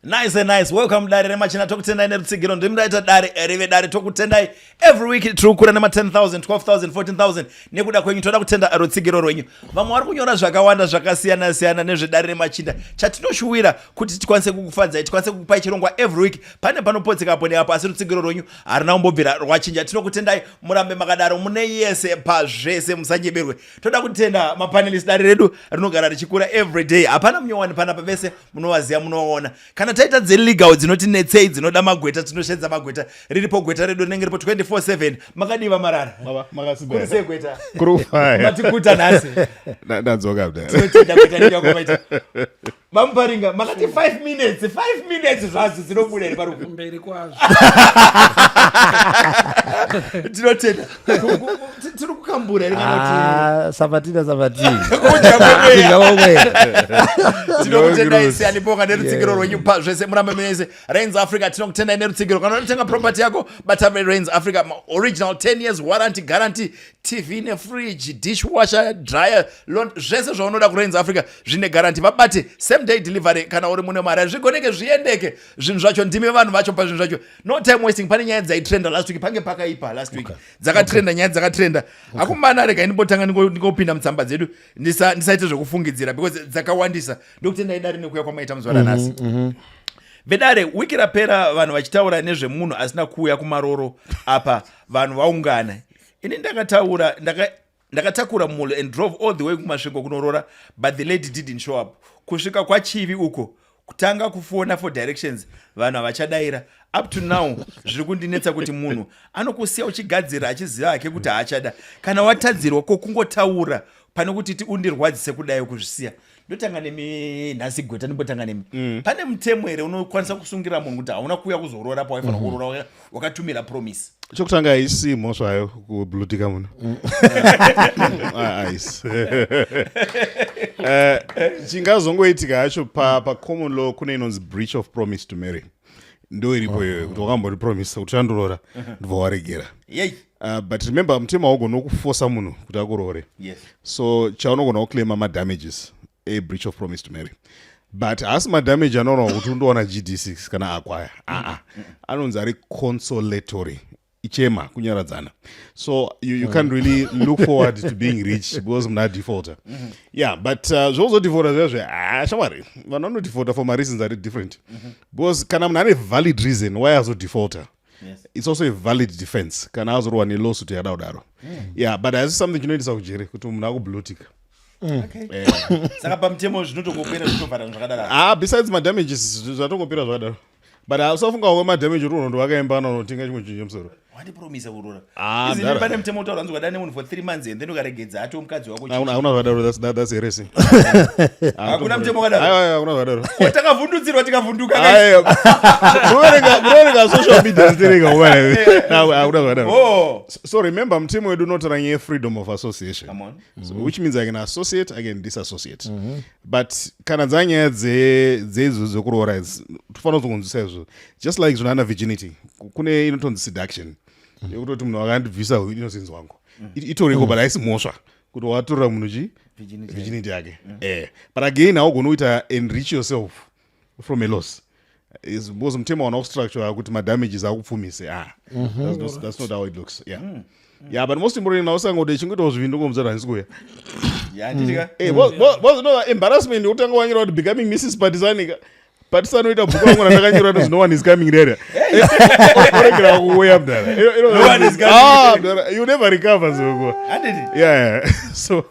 Nice and nice. Welcome Dari Remachina Tokutendai Nerutsigiro. Ndimraita Dari Rive Dari Tokutendai. Every week trukura nema 10,000, 12,000, 14,000. Nekuda kwenyu toda kutenda Rutsigiro rwenyu. Vamwe vari kunyora zvakawanda zvakasiyana siyana nezvedare remachinda. Chatinoshuwira kuti tikwanise kukufadzai, tikwanise kukupai chirongwa every week. Pane panopotseka apo neapo asi Rutsigiro rwenyu harina kumbobvira rwachinja. Tinokutendai murambe makadaro mune yese pazvese musanyeberwe. Toda kutenda mapanelists Dari redu rinogara richikura every day. Hapana munyowani panapa vese munovaziva munoona. Kana taita dzelegal dzinotinetsei dzinoda magweta tinoshedza magweta riripo gweta redu rinenge ripo 24/7 makadiva marara makasiba gweta kurufaya matikuta nhasi ndadzoka kudai tinotenda gweta redu yakomaita vamuparinga makati 5 minutes zvazo dzinobuda iri parufu mberi kwazvo tinotenda tiri kukambura sabatina kudya kwomwe tinokutendai isi alipoka nerutsigiro rwenyu pazvese murambe munese Rains Africa. Tinokutendai nerutsigiro kana unotenga property yako batave Rains Africa original 10 years warranty guarantee TV nefridge dishwasher dryer zvese zvaunoda kuRains Africa zvine guarantee. Vabate same day delivery kana uri mune mari zvigoneke zviendeke zvinhu zvacho ndime vanhu vacho pazvinhu zvacho no time wasting. Pane nyaya dzaitrenda last week pange pakaipa last week dzakatrenda nyaya dzakatrenda akumana rega ndipotanga ndingopinda mutsamba dzedu ndisaite zvokufungidzira because dzakawandisa. Ndokutendai Dari nekuya kwamaita muzuva ranhasi vedare wiki rapera vanhu vachitaura nezvemunhu asina kuuya kumaroro apa vanhu vaungana. Ini ndakatakura mulu and drove all the way kumasvingo kunorora but the lady didn't show up. Kusvika kwachivi uko kutanga kufona for directions vanhu havachadaira up to now zviri kundinetsa kuti munhu anokusiya uchigadzira achiziva hake kuti haachada. Kana watadzirwa kokungotaura pane kuti undirwadzise kudai kuzvisiya. Ndotanga nemi nhasi gweta ndimbotanga nemi pane mutemo here unokwanisa kusungira munhu kuti hauna kuuya kuzorora pawaifanira kurora wakatumira promise. chokutanga haisi mhosva hayo kublutika munhu haisi chingazongoitika hacho pacommon law kune inonzi breach of promise to marry ndo iripo iyoyo kuti wakambori promise kuti chandorora ndibva waregera. But remember mutemo haugona kufosa munhu kuti akurore. So chaunogona kuclaima madamages a breach of promise to marry. But as madamage anoona kuti undowana GD6 kana akwaya anonzi ari consolatory ichema kunyaradzana. So you can't really look forward to being rich because mna defaulter. But zvozo defaulter zvezve shamwari vanhu vanodefaulter for my reasons are different. Because kana munhu ane valid reason why azo defaulter it's also a valid defense kana azorwa nelawsuit yakada kudaro. But as something chinoendesa kujere kuti munhu akublutika. Saka pamutemo zvinotongopera zvitovhara zvakadaro. Besides madamages zvatongopera zvakadaro. But usafunga kwa madamage uri unondo wakaembana unotenga chimwe chinhu chemusoro. Wadi promise kurora. Izini pane mutemo utaura unzwa dane munhu for 3 months and then ukaregedza ato mukadzi wako. Hakuna zvakadaro, that's heresy. Hakuna mutemo wakadaro. Hakuna zvakadaro. Takavhundutsirwa tikavhunduka. Munorenga social media zitereka ubana. Hakuna zvakadaro. So remember mutemo wedu unotaura nyaya freedom of association. Come on. So which means I can associate, I can disassociate. But kana dzanyaya dzedzo zokuroora tofana kuzokunzwisa izvo. Just like zvona virginity. Kune inotonzi seduction. Yekutoti munhu akandibvisa innocence wangu itoriko but haisi mhosva kuti watorera munhu virginity yake. But again haugona kuita enrich yourself from a loss because mutemo wana kustructure kuti madamages akupfumise. That's not how it looks. But most important now usangoti chingoitawo zvivindu ngomuzara handisi kuya. Embarrassment yekutanga wanyira kuti becoming Mrs. Patisanika Patisanoita bhuku rangu randakanyora kuti no one is coming there. Oregera kuuya mdara. No one is coming. You never recover zoko. So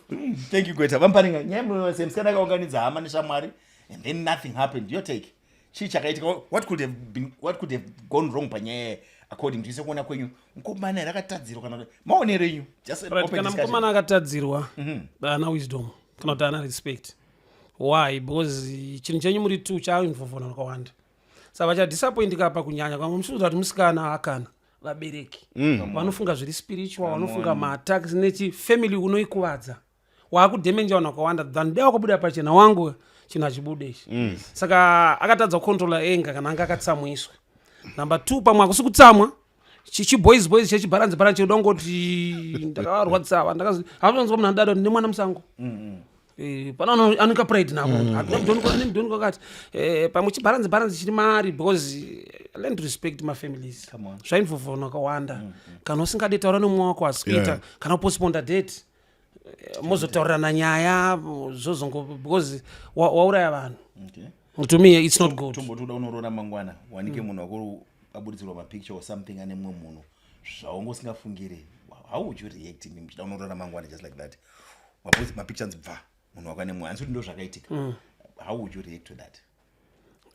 thank you Gweta. Vamparinga nyamwe semskana kaunganidza hama neshamwari and then nothing happened. Your take. Chakaitika what could have gone wrong panyaya according to you sekuona kwenyu mukomana rakatadzirwa kana maonero enyu just open discussion. Kana mukomana akatadzirwa ana wisdom kana kuti ana respect. Why? Because chinhu chenyu muri tu chainvovona nakawanda saka vachadisappointika pa kunyanya kwamwe muchiudza kuti musikana akana vabereki vanofunga zviri spiritual vanofunga maattacks nechifamily unoikuvadza waakudhemenja vanhu vakawanda than dai wakabuda pachena wangu chinhu hachibude ichi. Saka akatadza kukontrola enga kana anga akatsamwiswa. Number 2 pamwe akusi kutsamwa chiboys chechibharanzi chekuda ngoti ndakavarwadzisa ava havanonzwa munhu adado ndine mwana musango Pana anika pride nako. Don't go kat. Pamwe chibalance chiri mari because learn to respect my families. Shine for nakawanda. Kana usingade taura nomwe wako asikuita kana postpone date. Mozotaura na nyaya zozongo because wauraya vanhu. To me it's not good. Tombotoda unorona mangwana wanike munhu wako abudzirwa ma picture or something ane mumwe munhu. Zvaungo singafungire. How would you react in muchida unorona mangwana just like that? Wapodzi ma pictures bva. Munhu wakane mwe anzi ndo zvakaitika. How would you react to that?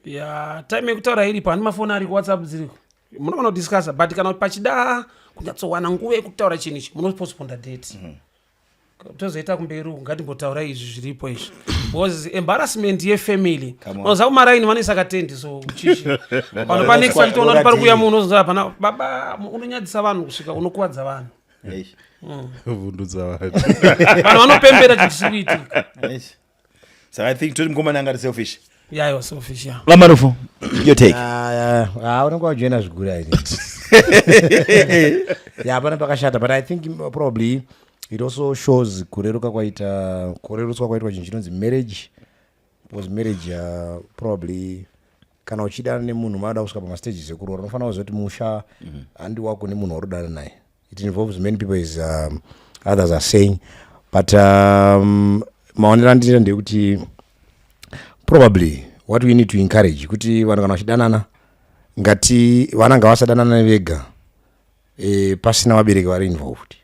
Yeah, time yekutaura iripo andi mafoni ari ku WhatsApp dziriko. Munogona kudiscussa but kana pachida kunyatsowana nguva yekutaura chinhu ichi munopostpone date. Tozoita kumberi ngatimbotaura izvi zviripo izvi because embarrassment yefamily unoziva kumaraini vanoisa katendi so uchichi pano panext time toona kuti pari kuuya munhu unoziva pana baba unonyadzisa vanhu kusvika unokuwadza vanhu vundudza vanhu vanhu vanopembera chichikuitika. So I think toti mukomana anga ari selfish. Yeah, you're selfish. Yeah. Lamarufo, your take. Unenge wajoina zvigura ini. Yeah, pana pakashata, but I think probably it also shows kurerutswa kwaitwa chinhu chinonzi marriage, because marriage probably kana uchidana nemunhu mada kusvika pamastages ekuroora unofanira kuziva kuti musha handi wako nemunhu warudana naye. It involves many people as others are saying, but maonero andinoita ndekuti probably what we need to encourage kuti vanhu kana vachidanana ngati vana ngavasadanana vega pasina vabereki vari involved.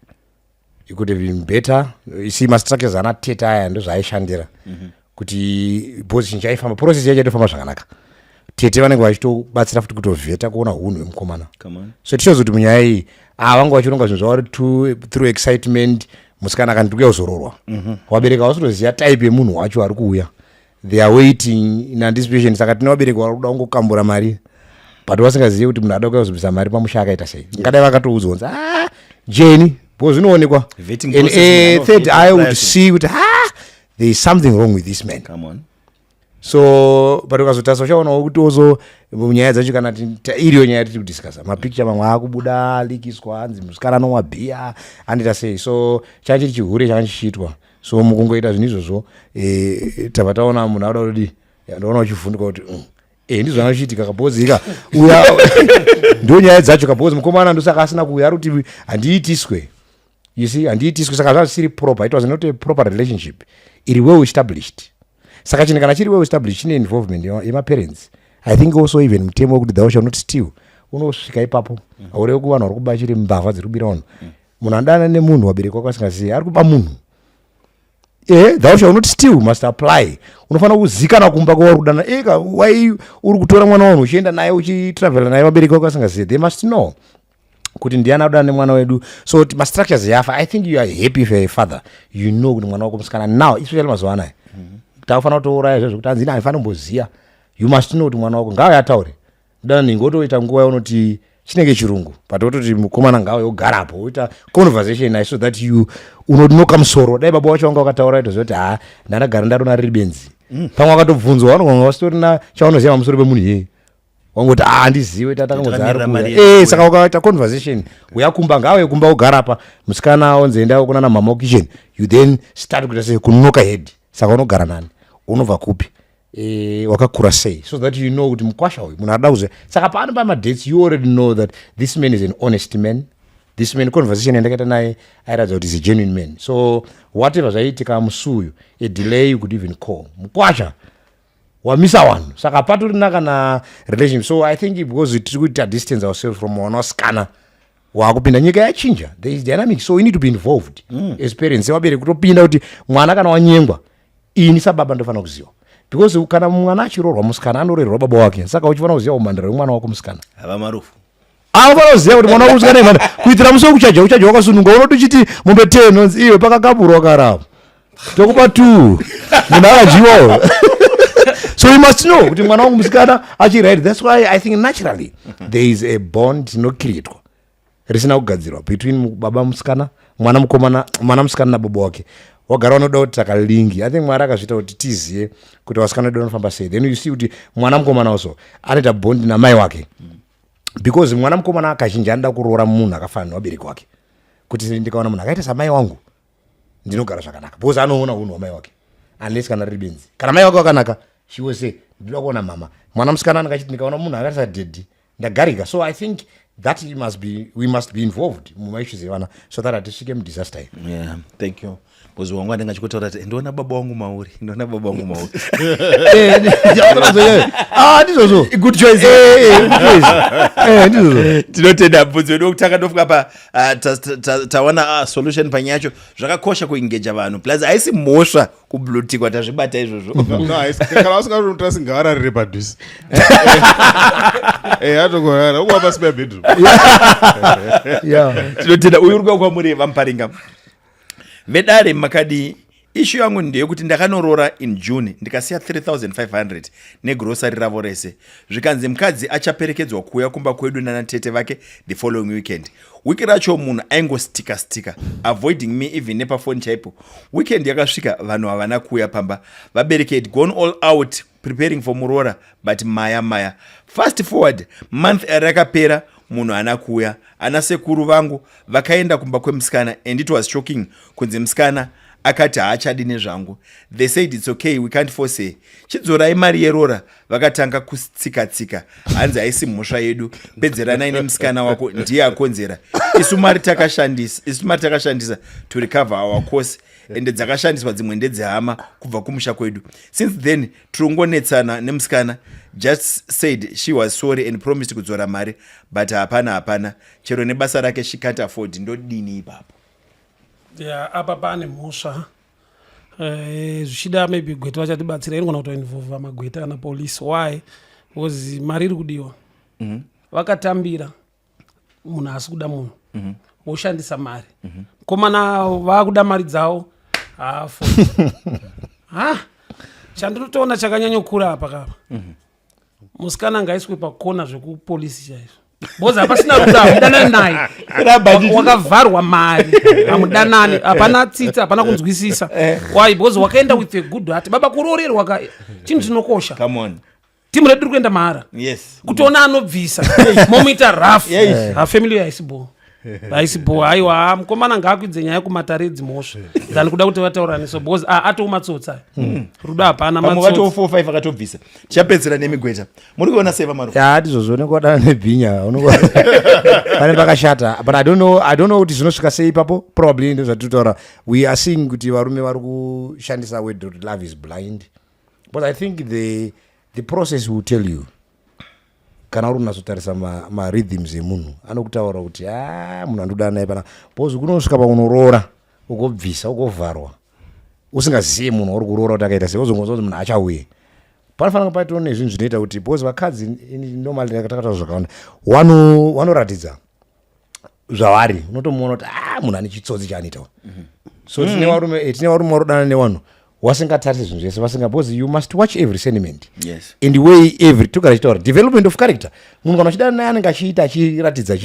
It could have been better. You see mastructures ana teta aya ndo zvaishandira kuti position chaifamba process yacho yaitofamba zvakanaka. Tete vanenge vachitobatsira futi kutovheta kuona hunhu hwemukomana. So it shows kuti munyaya iyi vanga vachironga zvinhu zvavo through excitement. Musikana akandikuya kuzororwa vabereki vasutoziva type yemunhu wacho ari kuuya. They are waiting in anticipation. Saka tine vabereki vari kuda kungokambura mari but vasingazivi kuti munhu ada kuuya kuzobvisa mari pamusha akaita sei. Ngadai vakatoudzwa Jeni because zvinoonekwa and third I would see kuti there is something wrong with this man. Come on. So but ukazotarisa uchaonawo kuti ozo munyaya dzacho kana iriyo nyaya tiri kudiscussa mapicture mamwe akubuda alikiswa anzi musikana anomwa bhiya andita sei. So chachiri chihure changa chichiitwa. So mukungoita zvinhu izvozvo tabva taona munhu auda kuti ndoona uchivhunduka kuti ndizvo zvanga zvichiitika kabhozika uya ndo nyaya dzacho kabhozi mukomana ndosaka asina kuuya ari kuti handiitiswe. You see, handiitiswe saka zvanga zvisiri proper. It was not a proper relationship. Iri well established. Saka chinhu kana chiri well established chine involvement yemaparents. I think also even mutemo wekuti thou shalt not steal unosvika ipapo aurevi kuvanhu vari kuba chiri mbavha dziri kubira vanhu. Munhu andana nemunhu wabereki wako asingazivi ari kuba munhu. Thou shalt not steal must apply. Unofanira kuzikana kumba kwavari kudana wai uri kutora mwana wanhu uchienda naye uchitravela naye vabereki wako asingazivi. They must know kuti ndiana kudana nemwana wedu. So mastructures yafa. I think you are happy if you are a father. You know kuti mwana wako musikana now especially mazuva anaya takufanira kutouraya izvozvo kuti hanzi haifani kumboziya. You must know kuti mwana wako ngauye ataure dana ningotoita nguva yaunoti chinenge chirungu but wototi mukomana ngauye ugarapo woita conversation naye so that you unonoka musoro. Dai baba wacho wanga wakataura itoziva kuti ndandagara ndarona riri benzi pamwe wakatobvunzwa vanogona wasitorina chaunoziva pamusoro pemunhu iyeye wangoti handizive tatangoza saka ukaita conversation uyakumba ngauye kumba ugarapa musikana onzenda kunana mama kitchen you then start kuita sei kunoka head saka unogara nani unobva kupi wakakura sei so that you know kuti mukwasha uyu munhu arida kuziva. Saka paano pamadates you already know that this man is an honest man. This man conversation yandakaita naye airatidza kuti is a genuine man. So whatever zvaiitika musuyu a delay you could even call mukwasha wamisa vanhu saka patorina kana relationship. So I think because tiri kuita distance ourselves from mwana wasikana wakupinda nyika yachinja there is dynamic so we need to be involved as parents vabereki kutopinda kuti mwana kana wanyengwa ini sababa ndofanira kuziva because kana mwana achirorwa musikana anorerwa baba wake saka uchifanira kuziva umhandara wemwana wako musikana. Hava marufu ufanira kuziva kuti mwana wako musikana imhanda kuitira musi wekuchaja wakasununga unoti uchiti mombe 10 onzi iwe pakakaburwa karapa tokupa 2 munhu akajiwawo. So you must know kuti mwana wangu musikana achiride. That's why I think naturally there is a bond inocreatwa risina kugadzirwa between baba musikana mwana mukomana mwana musikana nababa wake wagara unoda kuti takalingi. I think mwari akazviita kuti tizive kuti vasikana vedu vanofamba sei. Then you see kuti mwana mukomana also anoita bond namai wake because mwana mukomana akazhinji anoda kuroora munhu akafanana nevabereki wake kuti ndikaona munhu akaita samai wangu ndinogara zvakanaka because anoona unhu wamai wake unless kana riri benzi. Kana mai wako wakanaka, she will say, ndinoda kuona mama. Mwana musikana akachiti ndikaona munhu akati dead, ndagarika. So I think that we must be involved mumaissues evana so that atisvike mudisaster. Yeah, thank you. Bozi wangu andinga chikutaura kuti ndona baba wangu mauri. Ndizozo. Good choice. Ndizozo. Tinotenda bvunzo wedu wekutanga ndofika pa tawana solution panyacho zvakakosha kuengage vanhu plus haisi mhosva kublutikwa tazvibata izvozvo. No, kana usingatotora singavararire padhuze. Atogorara ukwapa spare bedroom. Tinotenda uyu uri kwamureva Muparinga. Vedare makadi issue yangu ndeyekuti ndakanorora in June ndikasiya 3500 negrocery ravo rese. Zvikanzi mukadzi achaperekedzwa kuuya kumba kwedu nanatete vake the following weekend. Wiki racho munhu aingostika avoiding me even nepafoni chaipo. Weekend yakasvika vanhu havana kuuya pamba. Vabereki had gone all out preparing for murora but maya. Fast forward month rakapera munhu haana kuuya. Ana sekuru vangu vakaenda kumba kwemusikana and it was shocking kunzi musikana akati haachadi nezvangu. They said it's okay, we can't force her. Chidzorai mari yerora vakatanga kutsika hanzi haisi mhosva yedu, pedzeranai nemusikana wako ndiye akonzera. Isu mari takashandisa to recover our course ende dzakashandiswa dzimwe ndedzehama kubva kumusha kwedu. Since then tirongonetsana nemusikana. Just said she was sorry and promised kudzora mari but hapana chero nebasa rake she can't afford. Ndodini ipapo? Apa pane mhosva zvichida maybe gweta vachatibatsira inogona kutoinvolva magweta kana polisi. Why? Because mari iri kudiwa. Vakatambira munhu asi kuda munhu voshandisa mari. Komana vakuda mari dzavo hafo. Chandinotoona chakanyanyokura apa kapa musikana ngaiswe pakona zvekupolisi chaizvo. Boza hapasina ruda, hamudanani naye, wakavharwa mari, hamudanani, hapana tsitsi, hapana kunzwisisa. Why? Boza wakaenda with a good heart. Baba kurorerwa chinhu chinokosha. Come on. Timu redu kuenda mara. Yes. Kutoona anobvisa. Momuita rough. Family yaisibo. Haisibo. Aiwa mukomana ngaakwidze nyaya kumataredzi mhosva. Dzani kuda kuti vatauraniso boza atomatsotsa. Ruda hapana matsotsa. Pamuvato 4-5 akatobvisa. Chapedzera nemigweta. Muri kuona seva maru? Ndizvozvo nekodana nebhinya. Pane pakashata. But I don't know kuti zvinosvika sei ipapo. Probably ndo zvatitaura. We are seeing kuti varume vari kushandisa word kuti love is blind. But I think the process will tell you. Kana uri unazotarisa rhythms emunhu anokutaura kuti munhu andoda naye pana bozi kunosvika paunorora ukobvisa ukovharwa usingazivi munhu uri kuroora kuti akaita sei uzongoziva kuti munhu achauye. Panofanira paitawo nezvinhu zvinoita kuti bozi vakadzi normally takataura zvakawanda vanoratidza zvavari unotomuona kuti munhu ane chitsotsi chaanoitawo. So tine varume varodana nevanhu wasingatarisi zvinhu zvese vasingabozi you must watch every sentiment. Yes. In the way every tukachitaura development of character munhu kana uchidana naye anenge achiita achiratidza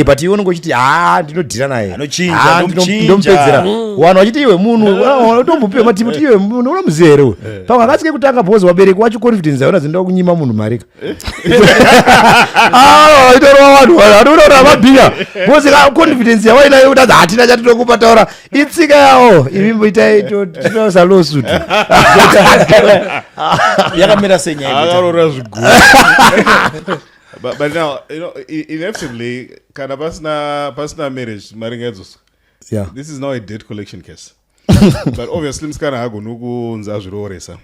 but iwe unenge uchiti ndinodhira naye ndompedzera vanhu vachiti iwe munhu utombopiwa matimu kuti iwe munhu unomuziva here pamwe akatsike kutanga bozi wabereki wacho confidence yaona zinoda kunyima munhu marika itorova vanhu anoona mabhinya bozi confidence yawainayo kuti adzi hatina chatitokupataura itsika yawo ivimboitai tinosa lawsuit yakamira senyaya akarora zviguru. But now, inevitably, kana pasina marriage, maringa yadzoswa. Yeah. This is now a debt collection case. But obviously, mskana hagoni kunza zvirooresa.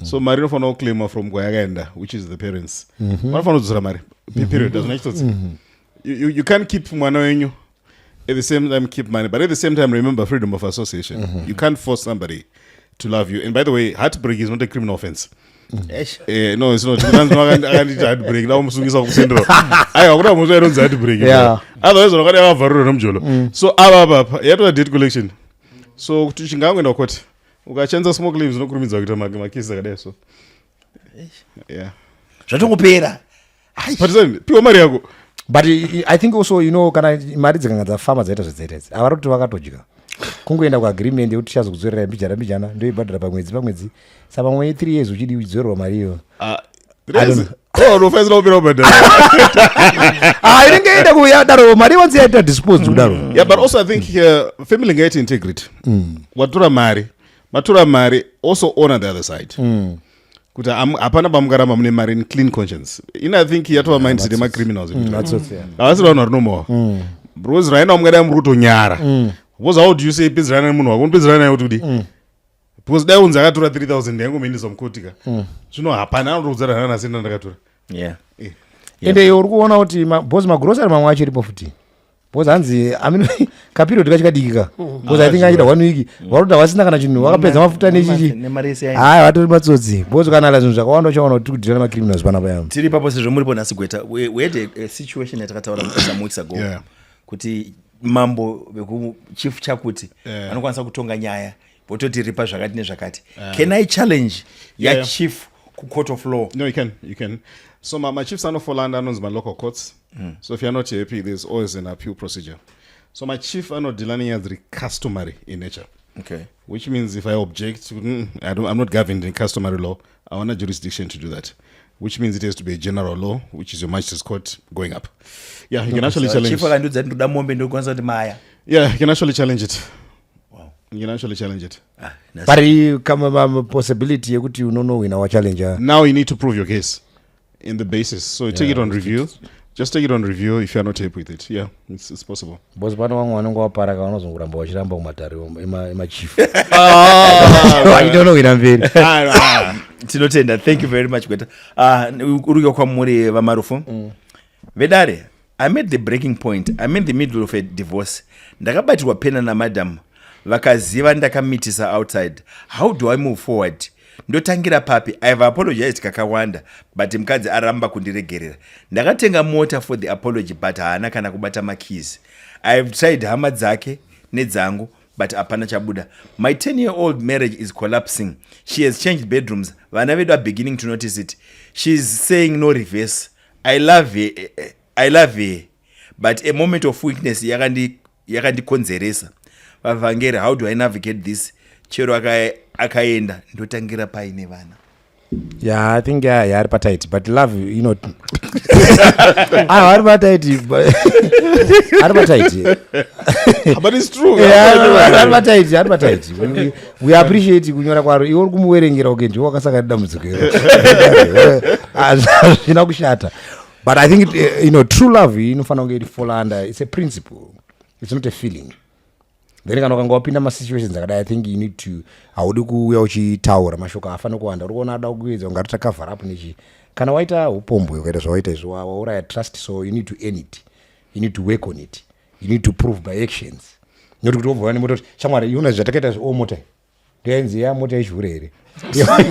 So mari inofanira kuclaima from kwayakaenda, which is the parents. Vanofanira kudzora mari. Period. Doesn't chitotsi. You can't keep mwana wenyu at the same time keep money, but at the same time remember freedom of association. You can't force somebody to love you. And by the way, heartbreak is not a criminal offense. No, it's not. Heartbreak. Now I'm saying something. I don't heartbreak. Otherwise, I'm going to have so you have to date collection. So to chingango na kwati. Ukachanza smoke leaves no kurumiza kuita makisi akadai so. Yeah. Zvatongopera. But then piwa mari yako. But I think also kana mari dzikanga dzafamba dzaita zvedzaita avari kuti vakatojika kungoenda kuagreement yekuti tichazokudzorera mbijana ndoibhadhara pamwedzi saka pamwe 3 years uchidi uchidzorerwa mari iyo unofanira kupera kubhadhara inenge ida kuyadaro mari once yaita disposed kudaro. Yeah, but also I think family ngaiti integrity watora mari matora mari, also honor the other side. Kuti hapana pamungaramba mune mari in clean conscience. I think yatova mindset ema-criminals. Havasi vanhu vari nomowa. Because right now mungadai muri kutonyara. Because how do you say pedzerana nemunhu wako? Unopedzerana naye kuti kudi? Because dai unzi akatora 3,000 yangomuendesa mukotika. Zvino hapana anotokudzarana nasenda ndakatora. Yeah. Ende uri kuona kuti bhozi magrosari mamwe achiripo futi. Bhozi hanzi kapiriodi kachikadikika. Bhozi I think achida 1 week. Varoti havasina kana chinhu vakapedza mafuta nechichi. Haya vatori matsotsi. Bhozi kana zvinhu zvakawanda uchaona kuti kudhirana macriminals panapa yamo. Tiri papo sezvo muripo nhasi Gweta. We had a situation yatakataura some weeks ago. Kuti mambo vekuchief chakuti vanokwanisa kutonga nyaya vototi ripa zvakati nezvakati. Can I challenge your chief court of law? No, you can. So my chiefs are not for land under my local courts. So if you're not happy, there's always an appeal procedure. So my chief are not dealing as customary in nature. Okay. Which means if I object, I'm not governed in customary law. I want a jurisdiction to do that. Which means it has to be a general law, which is your magistrate's court going up. Yeah, you can actually challenge. Chief akandudza ndoda mombe ndokwanisa kuti maya. Yeah, you can actually challenge it. You can actually challenge it. But come possibility yekuti unonowina wachallenja. Now you need to prove your case in the basis. So you take it on review. Just take it on review if you're not happy with it. Yeah, it's possible. Boss pano wangu wanongo wapara kavanozongoramba wachiramba kumatare emachief. I don't know ina mberi. Tinotenda. Thank you very much Gweta. Uri kwamuri vamarufu. Vedare, I'm at the breaking point. I'm in the middle of a divorce. Ndakabatirwa pena na madam. Vakaziva ndakamitisa outside. How do I move forward? Ndotangira papi. I have apologized kakawanda, but mkadzi aramba kundiregerera. Ndakatenga mota for the apology, but haana kana kubata makeys. I have tried hama dzake nedzangu, but apana chabuda. My 10-year-old marriage is collapsing. She has changed bedrooms. Vana vedu are beginning to notice it. She's saying no reverse. I love her. But a moment of weakness yakandikonzeresa. Vavangere, how do I navigate this? Chero akaenda ndotangira paine vana. Yeah, I think yeah, tight, but love, you know. Tight. But it's true. Yeah, tight. We appreciate kunyora kwaro. Iwo kumuwerengera ukenje wakasaka damuziko. Zvinakushata. But I think true love inofana kunge fall under, it's a principle. It's not a feeling. Then kana ukangopinda ma situations akadai, I think you need to haudi kuuya uchitaura mashoko afana kuwanda uri kuona ada kuedza ungati cover up nechi kana waita upombo ukaita zvawaita izvo wauraya trust, so you need to earn it, you need to work on it, you need to prove by actions. Not kuti wobva nemoto shamwari iona zvatakaita mota ndenzi ya mota yechivhure here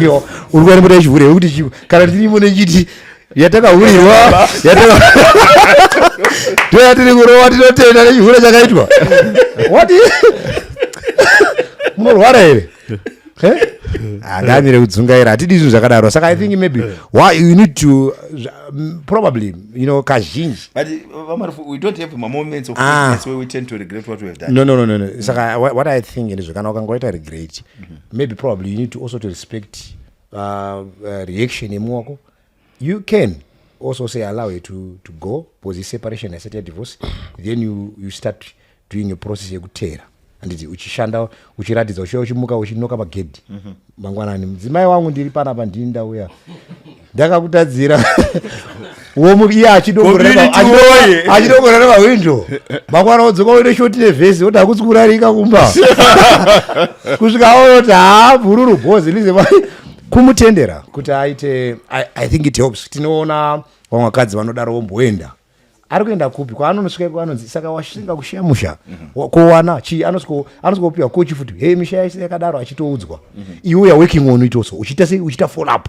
yo uri kuona mota yechivhure kuti chiko kana tiri mune chiti yatakahurirwa tiri kurowa tinotenda nechivhure chakaitwa what munorwara here andamire kudzungaira hatidi zvinhu zvakadaro, saka I think maybe why you need to probably kazhinji, but we don't have moments of weakness where we tend to regret what we have done. No. Saka what I think is kana ukangoita regret, maybe probably you need to also to respect reaction yemuwako. You can also say allow it to go because separation is a divorce, then you start doing a process yekutera anditi uchishanda uchiratidza uchimuka uchinoka pagedhi mangwanani, mudzimai wangu ndiri panapa ndinda uya ndakakutadzira iye achidongorera pahwindo mangwana wodzoka uine shoti nevhesi oti hakutsi kurarika kumba kusvika aoti bhururu bhozi lize kumutendera kuti aite. I think it helps. Tinoona vamwe vakadzi vanodaro vomboenda ari kuenda kupi kwaanonosvika kwanonzi saka washinga kushamusha kowana chi anoskopiwa kochi futi hey misha yese yakadaro achitoudzwa iwe you are working on it also uchita follow up.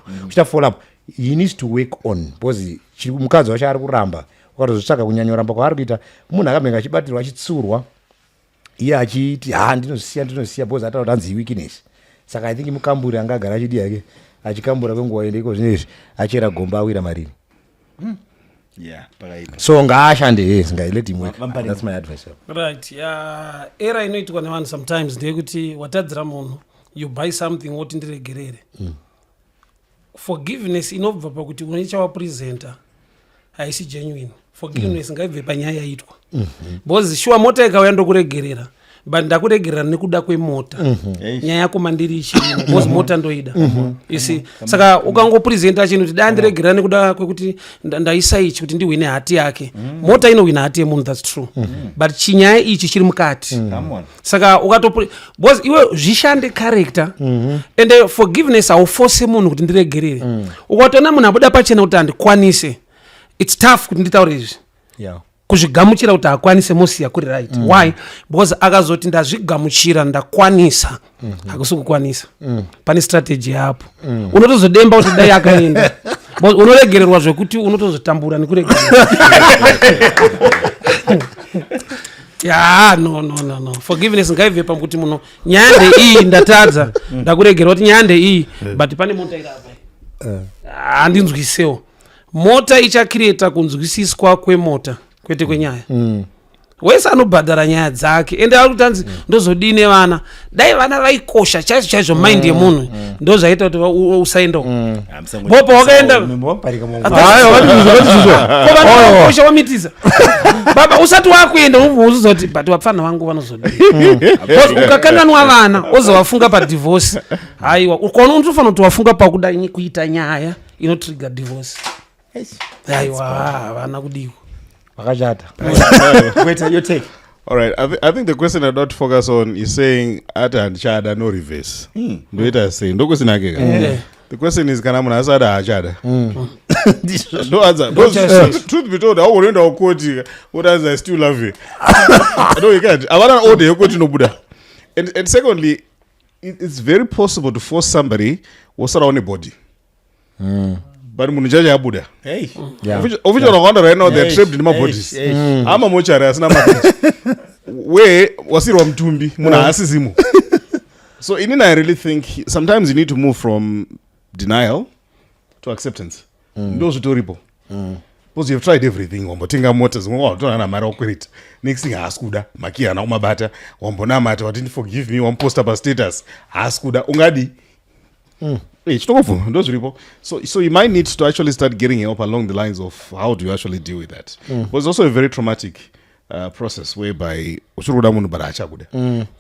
He needs to work on because mukadzi wacho ari kuramba wakatozvitsvaka kunyanyoramba kwaari kuita munhu akamenga achibatirwa achitsurwa iye achiti ndinozisiya because atakuti hanzi weakness. Saka I think mukamburi angagara achidi yake achikambura kwenguva endeko zvinezvi achera gomba awira marini. So ngaashande let him work. That's my advice. Right. Era inoitwa nevanhu sometimes ndeyekuti watadzira munhu you buy something woti ndiregerere. Forgiveness inobva pakuti une chawapresenta haisi genuine. Forgiveness ngaibve panyaya yaitwa. Because sure mota ikauya ndokuregerera but ndakuregerera nekuda kwemota nyaya yako mandiri ichirimo because mota ndoida isi saka ukangopresenta chinhu kuti da ndiregerera nekuda kwekuti ndaisa ichi kuti ndihwine hati yake mota inowina hati yemunhu, that's true but chinyaya ichi chiri mukati saka because iwe zvishande character and forgiveness hauforce munhu kuti ndiregerere ukatona munhu abuda pachena kuti handikwanise, it's tough kuti nditaure izvi kuzvigamuchira kuti akwanise musiya kuri right. Why? Because akazoti ndazvigamuchira ndakwanisa hakusi kukwanisa pane strategy yapo unotozodemba kuti dai akaenda unoregererwa zvekuti unotozotambura nekuregerera no forgiveness ngaibve pakuti muno nyande iyi ndatadza ndakuregerwa kuti nyande iyi but pane mota irapa handinzwisewo mota ichakireta kunzwisiswa kwemota kwete kwenyaya wese anobhadhara nyaya dzake ende ari kuti anzi ndozodine vana dai vana vaikosha chaizvo chaizvo mind yemunhu ndo zvaita kuti usaendawo bopa wakaenda vakosha wamitiza baba usati wakuenda uzozoti but vapfana vangu vanozodini ukakanganwa vana ozovafunga padivorce haiwa ukaona unotofanira kuti wafunga pakuda kuita nyaya inotrigger divorce aiwa vana kudiko vakachata. Wait, your take. All right, I think the question I'd not focus on is saying ata handchada no reverse. Do it as saying. The question is kana munhu asada hachada. No answer. Truth be told, how would I quote what I still love you. No, you can't. I want to order you quote no Buddha. And secondly, it's very possible to force somebody who's around a body. But munujaja abuda. Hey. Official Rwanda right now they're trapped in my bodies. Ama mochari asina mabodies. We wasiri wa mtumbi muna asizimu. So inina I really think sometimes you need to move from denial to acceptance. Ndo zvitoripo. Because you've tried everything. Wambotenga motors, wambotora na mara okwirita. Next thing askuda, makia na umabata, wambona mata, watini forgive me, wamposta pa status, askuda, ungadi. So you might need to actually start getting help along the lines of how do you actually deal with that. But it's also a very traumatic process whereby uchuruda munhu bara achakuda.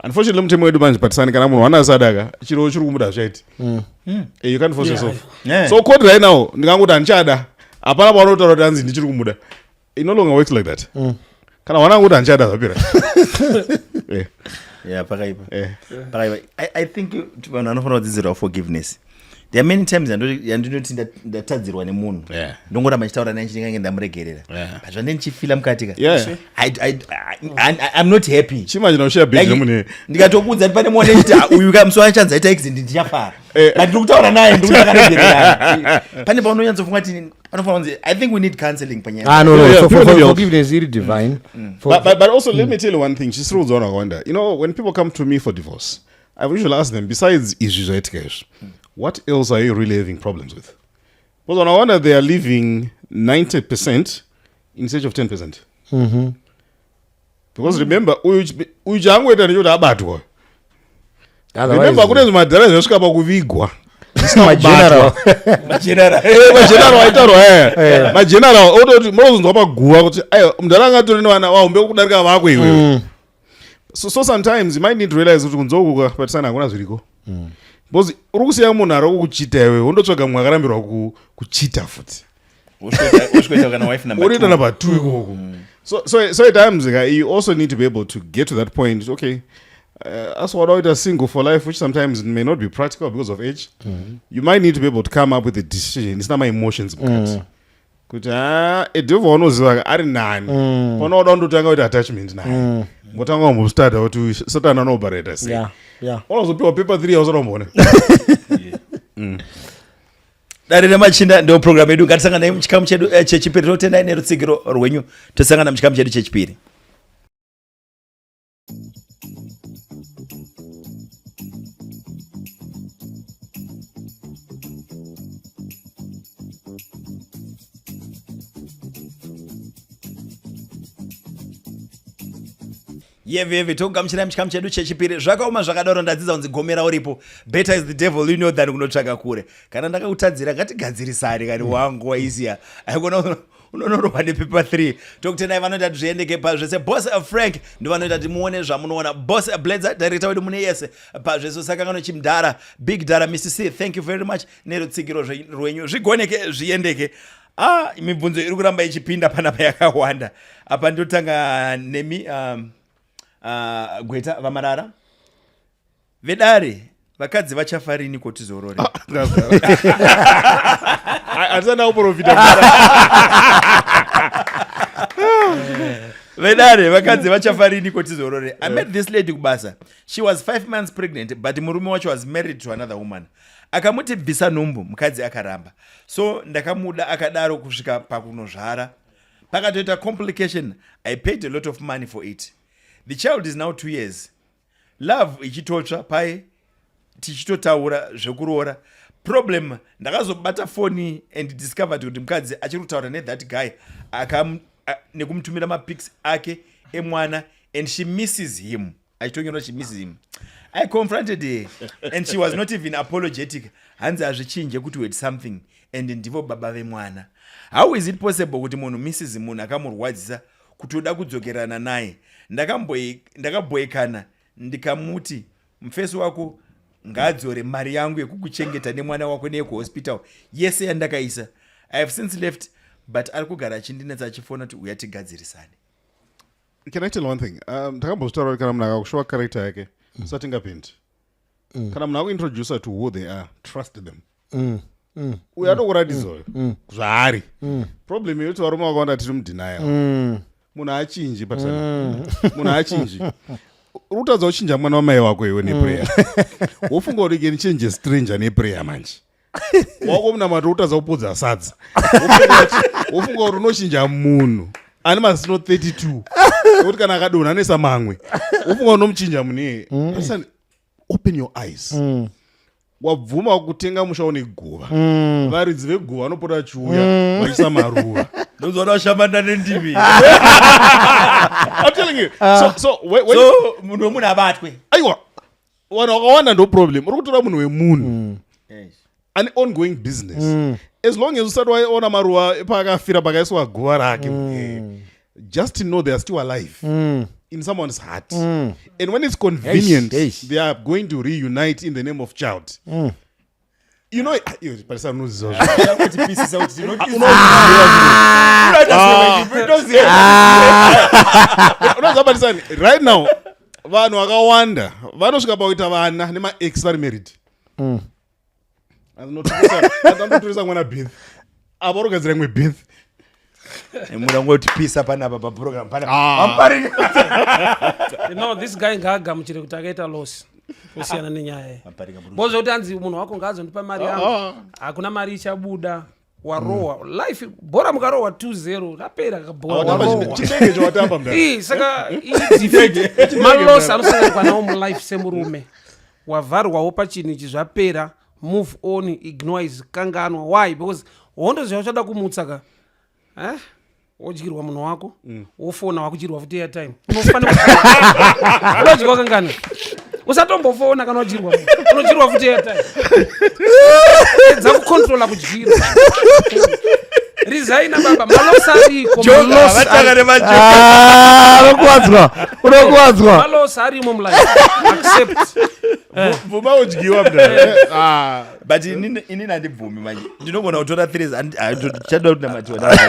Unfortunately mtemo wedu manje patisani kana munhu wana sadaka chiro uchuru kumuda zvaiti. You can't force yourself. So code right now ndingangoda anchada apana panotaura kuti anzi ndichiri kumuda. It no longer works like that. Kana wana ngoda anchada zvapira. Yeah, pakaipa. I think vanhu vanofanira kudzidzira forgiveness. There are many times yandinoti ndatadzirwa nemunhu ndongoramba ndichitaura naye ndingange ndamuregerera but zvandinchifila mukatika I'm not happy chimanje ushare base nemunhu ndikatokudza kuti pane mwana kuti uyu kamusi wachanza ita exit ndichafara but ndiri kutaura naye ndiri kutakaregerera pane paunonyatso funga kuti panofanira kunzi I think we need counseling panyaya so forgiveness is divine but also let me tell you one thing chisirudza vanhu vakawanda you know when people come to me for divorce I usually ask them besides izvi zvaitika izvi what else are you really having problems with? Because I wonder they are leaving 90% in search of 10%. Because remember, ujangoita ndichoti abatwa. Remember, kunezi madhara zvasvika pakuvigwa. Mageneral aitaurwa mageneral ototi munozonzwa paguva kuti ayo mudhara angatori nevana waumbe kudarika vako iwewe. So sometimes you might need to realize kuti kunzokuka patisana hakuna zviriko. Because uri kusiya munhu ari kukuchita iwe undotsvaga munhu akarambirwa kuchita futi uriita namba 2 ikoko. So at times you also need to be able to get to that point okay as what out a single for life which sometimes may not be practical because of age. You might need to be able to come up with a decision. It's not my emotions kuti edhevha unoziva ari nani panoda undotanga kuti attachment naye ngotanga wambostada kuti satani anobarata sei unozopiwa paper 3 yausarambona dare remachinda ndo program yedu ngatisangana naye muchikamu chedu chechipiri totenda nerutsigiro rwenyu tosangana muchikamu chedu chechipiri. yeveve tokugamuchira muchikamu chedu chechipiri zvakaoma zvakadaro ndadzidza kunzi gomera uripo better is the devil you know than kunotsvaka kure kana ndakakutadzira ngatigadzirisane kani wangu waiziya aikona unonorohwa nepepa 3 tokutenai vanoita kuti zviendeke pazvese boss Frank ndo vanoita kuti muone zvamunoona boss Bledza director wedu mune yese pazvese sakangano chimdara big dara Mr. C thank you very much nerutsigiro rwenyu zvigoneke zviendeke mibvunzo iri kuramba ichipinda panapa yakawanda apa ndotanga nemi Gweta vamarara vedare vakadzi vachafarini kuti zorore atisana uprofita vedare vakadzi vachafarini kuti zorore. I met this lady kubasa. She was 5 months pregnant but murume wacho was married to another woman. Akamuti bvisa nhumbu mukadzi akaramba. So ndakamuda akadaro kusvika pakunozvara. Pakatoita complication. I paid a lot of money for it. The child is now 2 years. Love ichitotsva pai tichitotaura zvekuroora. Problem ndakazobata phone and discovered kuti mukadzi achiri kutaura nethat guy nekumutumira mapics ake emwana and she misses him. Achitonyora she misses him. I confronted her and she was not even apologetic. Hanzi azvichinje kuti wait something and ndivo baba vemwana. How is it possible kuti munhu misses munhu akamurwadzisa kutoda kudzokerana naye? Ndakabhoekana ndikamuti mfesi wako ngadzore mari yangu yekukuchengeta nemwana wako nekuhospital yese yandakaisa. I have since left but ari kugara achindinetsa achifona kuti uyatigadzirisane. Can I tell one thing? Ndakambozvitaura kana munhu akakushowa character yake satingapindi. Kana munhu akuintroduce to who they are, trust them. Uyo anokuratidza zvaari. Problem yekuti varume vakawanda tiri mudenial. Munhu achinji patana. Munhu achinji. Urikutadza kuchinja mwana wamai wako iwe neprayer. Wofunga kuti can change a stranger neprayer manje. Wako munamata urikutadza kupodza sadza. Wofunga kuti unochinja munhu ane mazino 32. Kuti kana akadonha nesa mamwe. Wofunga unomuchinja munhu. Listen, open your eyes. Wabvuma kutenga musha une guva. Varidzi veguva vanopota chiuya vachisa maruva. Ndozoona ushamanda nendimi. I'm telling you. So munhu wemunhu abatwe. Aiwa. Vanhu vakawanda ndo problem. Uri kutora munhu wemunhu. An ongoing business. As long as usati waona maruva pakafira pakaiswa guva rake. Just to know they are still alive. In someone's heart. And when it's convenient, they are going to reunite in the name of child. You know, right now, vanhu vakawanda vanosvika pakuita vana nema-ex vari married. Anotoresa mwana Beth. Apa urogadzira imwe Beth. Muda ngoti pisa panapa pa program pana. You know, this guy ngagamuchire kuti akaita loss. Kusiyana nenyaya. Bozo kuti anzi munhu wako ngazondipa mari yangu. Hakuna mari ichabuda. Warowa life bora mukarowa 2-0 rapera kabora. Chitenge chowatamba mdani. Saka defeat maloss anosangana nawo mu life semurume. Wavharwawo pachini chizvapera. Move on, ignore izikanganwa. Why? Because hondo zvachada kumutsaka. Wodyirwa munhu wako wofona wakudyirwa futi airtime unofanira unodyirwa kangana usatombofona kana wadyirwa unodyirwa futi airtime dzakucontrola kudyira resign baba malosariko unokuwadzwa malosarimo mlife accept vuma udyiwa mdani. But ini ndandibvumi manje ndinogona kutora 3 chadwa kuti namatiwa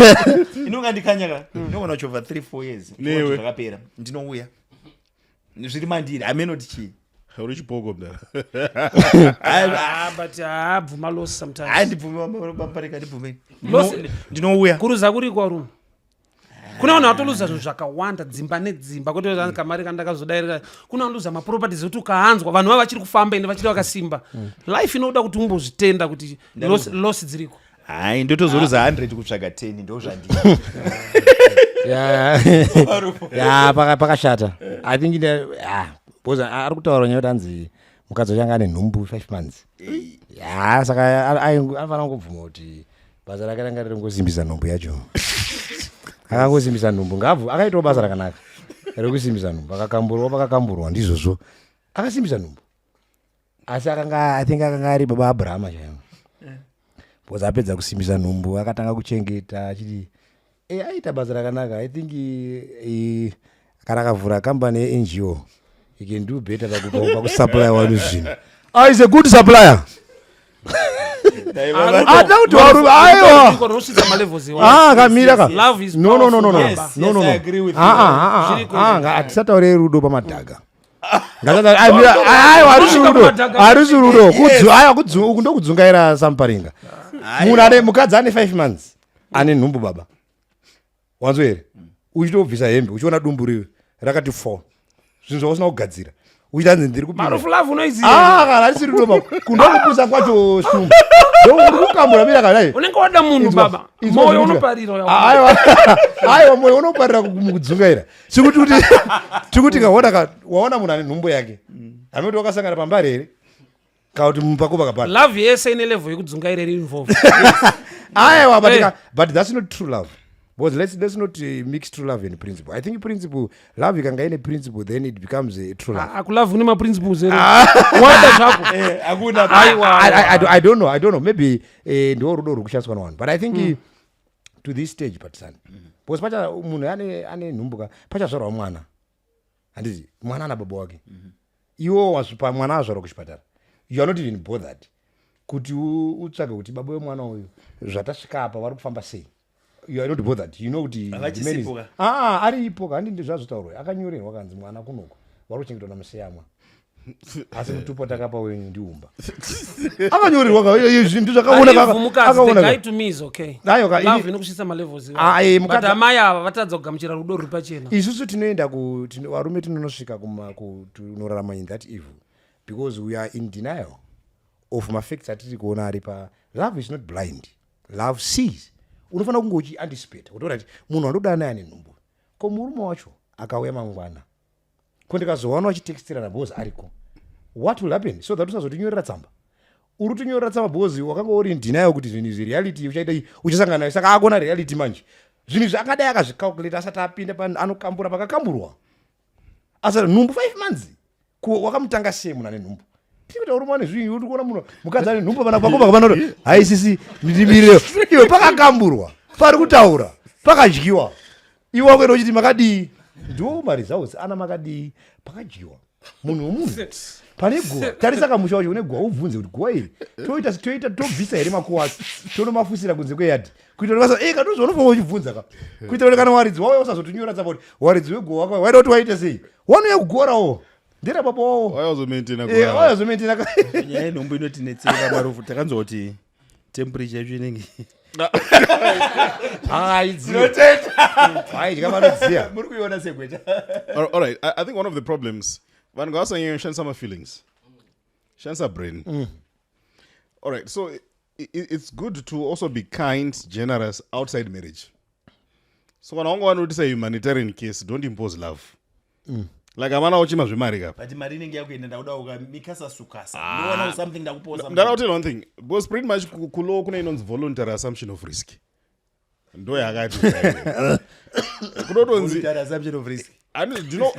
inonga ndikanyaka ndinogona kuchova 3-4 years zvakapera ndinouya zviri mandiri amenoti chii uri chipoko mdani. But abvuma loss sometimes ndibvumi bamparika ndibvumeni ndinouya kuruza kuri kwarume kuna vanhu vatoluza zvinhu zvakawanda dzimba nedzimba kuti kamari kandakazodairira kuna vanoluza maproperties kuti ukahanzwa vanhu vava vachiri kufamba ende vachiri vakasimba life inoda kuti umbozvitenda kuti loss dziriko. Hai ndotozoruza 100 kutsvaga 10 ndozvandii. Pakashata. I think because ari kutaura nyaya kuti anzi mukadzi wachanga ane nhumbu 5 months. Saka anofanira kungobvuma kuti basa rake ranga riri kungosimbisa nhumbu yacho. Akangosimbisa nhumbu ngabvu akaitawo basa rakanaka. rekusimbisa nhumbu akakamburwa ndizvozvo akasimbisa nhumbu asi I think akanga ari baba Abrahama chaivo because apedza kusimbisa nhumbu akatanga kuchengeta achiti aita basa rakanaka. I think kana akavhura kambani yeNGO he can do better pakusupply vanhu zvinhu. Is a good supplier. Hatisataurei rudo pamadhaga. Harisi rudo uku ndokudzungaira samuparinga. Mukadzi ane 5 months ane nhumbu baba wanzo here uchitobvisa hembe uchiona dumbu riwe rakati 4 zvinhu zvausina kugadzira uchitanzi ndiri harisi rudo baba kundokupusa kwacho shumba ndokukambura mira kanai unenge wada munhu baba moyo unoparira aiwa moyo unoparira kudzungaira tikuti waona munhu ane nhumbu yake hameti wakasangana pambari here kauti mupako pakapana love yese ine level yekudzungaira iri involved. Aiwa but that's not true love. Because let's not mix true love and principle. I think principle, love ikanga ine principle, then it becomes a true love. Akulove une principles ere. Wanda zvako. I don't know. Maybe ndo rudo rukushandiswa navanhu. But I think to this stage Patsan. Because pacha munhu ane nhumbuka pachazvarwa mwana. Handiti mwana ana baba wake. Iwo wasvipa mwana azvarwa kuchipatara. You are not even bothered. Kuti utsvage kuti baba wemwana uyu zvatasvika apa vari kufamba sei. You are not bothered. You know kuti aripo kandi ndizvazotaurwa akanyorerwa kanzi mwana kunoko vari kuchengetwa namuseyamwa asi mutupo takapa wenyu ndiumba akanyorerwa zvinhu zvakaona to me is okay. Love inokushisa malevels but amai ava vatadza kugamuchira rudo ruri pachena. Isusu tinoenda varume tinonosvika tunorarama in that evil because we are in denial of mafacts atiri kuona ari pa. Love is not blind. Love sees. Unofanira kunge uchi-anticipate kuti urati munhu wandoda naye ane nhumbu ko murume wacho akauya mangwana kondikazowana wachitextirana bhozi ariko what will happen so that usazotinyorera tsamba uri kutinyorera tsamba bhozi wakanga uri ndinayo kuti zvinhu izvi reality uchaita uchasangana nayo saka akona reality manje zvinhu izvi akadai akazvicalculate asati apinda anokambura pakakamburwa asati nhumbu 5 months wakamutanga sei munhu ane nhumbu tikuita uri mwane zvinhu uri kuona munhu mukadzi ane nhumbu pana pako pakapanoti haisisi ndimirire iwe pakakamburwa pari kutaura pakadyiwa iwe wakuenda uchiti makadii ndiwo maresults ana makadii pakadyiwa munhu womunhu pane guwa tarisa kamusha wacho une guwa ubvunze kuti guwa iri tobvisa here makuwasi tonomafusira kunze kweyadhi kuitira kuti katozvonofanira uchibvunza ka kuitira kuti kana waridzi wauya usazotinyora tsapa kuti waridzi weguwa wako waida kuti waite sei wanouya kugorawo ndira baba wawo wayazomaintaina nyaya yenhumbu inotinetsera marufu takanzwa kuti temperature yacho inenge muri kuiona segweta. All right, I think one of the problems vanhu ngavasanyanyoshandisa mafeelings shandisa brain. All right, so it's good to also be kind, generous outside marriage. So kana wanga vanotisa humanitarian case, don't impose love. Like amana uchima zvemari kapa but mari inenge yakuenda ndakuda ukamikasa sukasa ndoona something ndakupoza ndana tell one thing because pretty much kulo kuna inonzi voluntary assumption of risk ndo yakati kunotonzi voluntary assumption of risk and do you know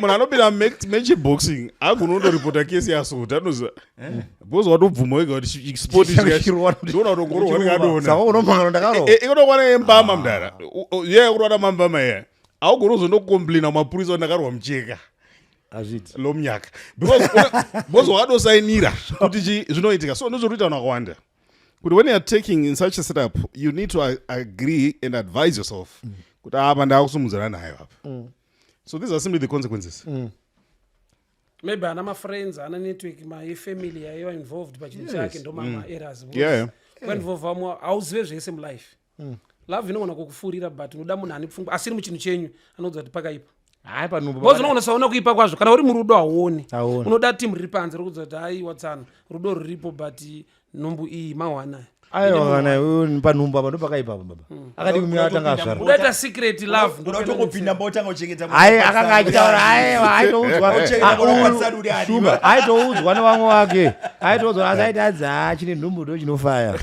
munhu anopinda match boxing agunondoripota case yasuta anoziva because watobvuma wega kuti sport ndona kutongorwa ndikadona ikonokwana yembama mdara ye kurwada mambama ye augonozondocomplaina mapurisa ndakarwa mucheka azviti lomunyaka because wakadosainira kuti zvinoitika so ndozvotoita vanhu vakawanda kuti when you are taking in such a setup you need to agree and advise yourself kuti apa ndakusumudzana nayo apa so these are simply the consequences. Maybe ana mafriends ana network maifamily yaiva involved pachinhu chake ndo maerrors involve vamwe auzive zvese mulife. Love inogona kukufurira but unoda munhu ane pfungwa asiri muchinhu chenyu anoudza kuti pakaipa hai panhumbu bozi unogona saona kuipa kwazvo kana uri murudo hauoni unoda timu riri panze rokudza kuti hai watsana rudo ruripo but nhumbu iyi mawana aiwa kana panhumbu apa ndo pakaipa baba akati kumira atanga azvara udaita secret love ndotongopinda mbotanga uchengeta hai akanga achitaura aiwa aitoudzwa nevamwe wake aitoudzwa asi aiti adza chine nhumbu ndo chinofaya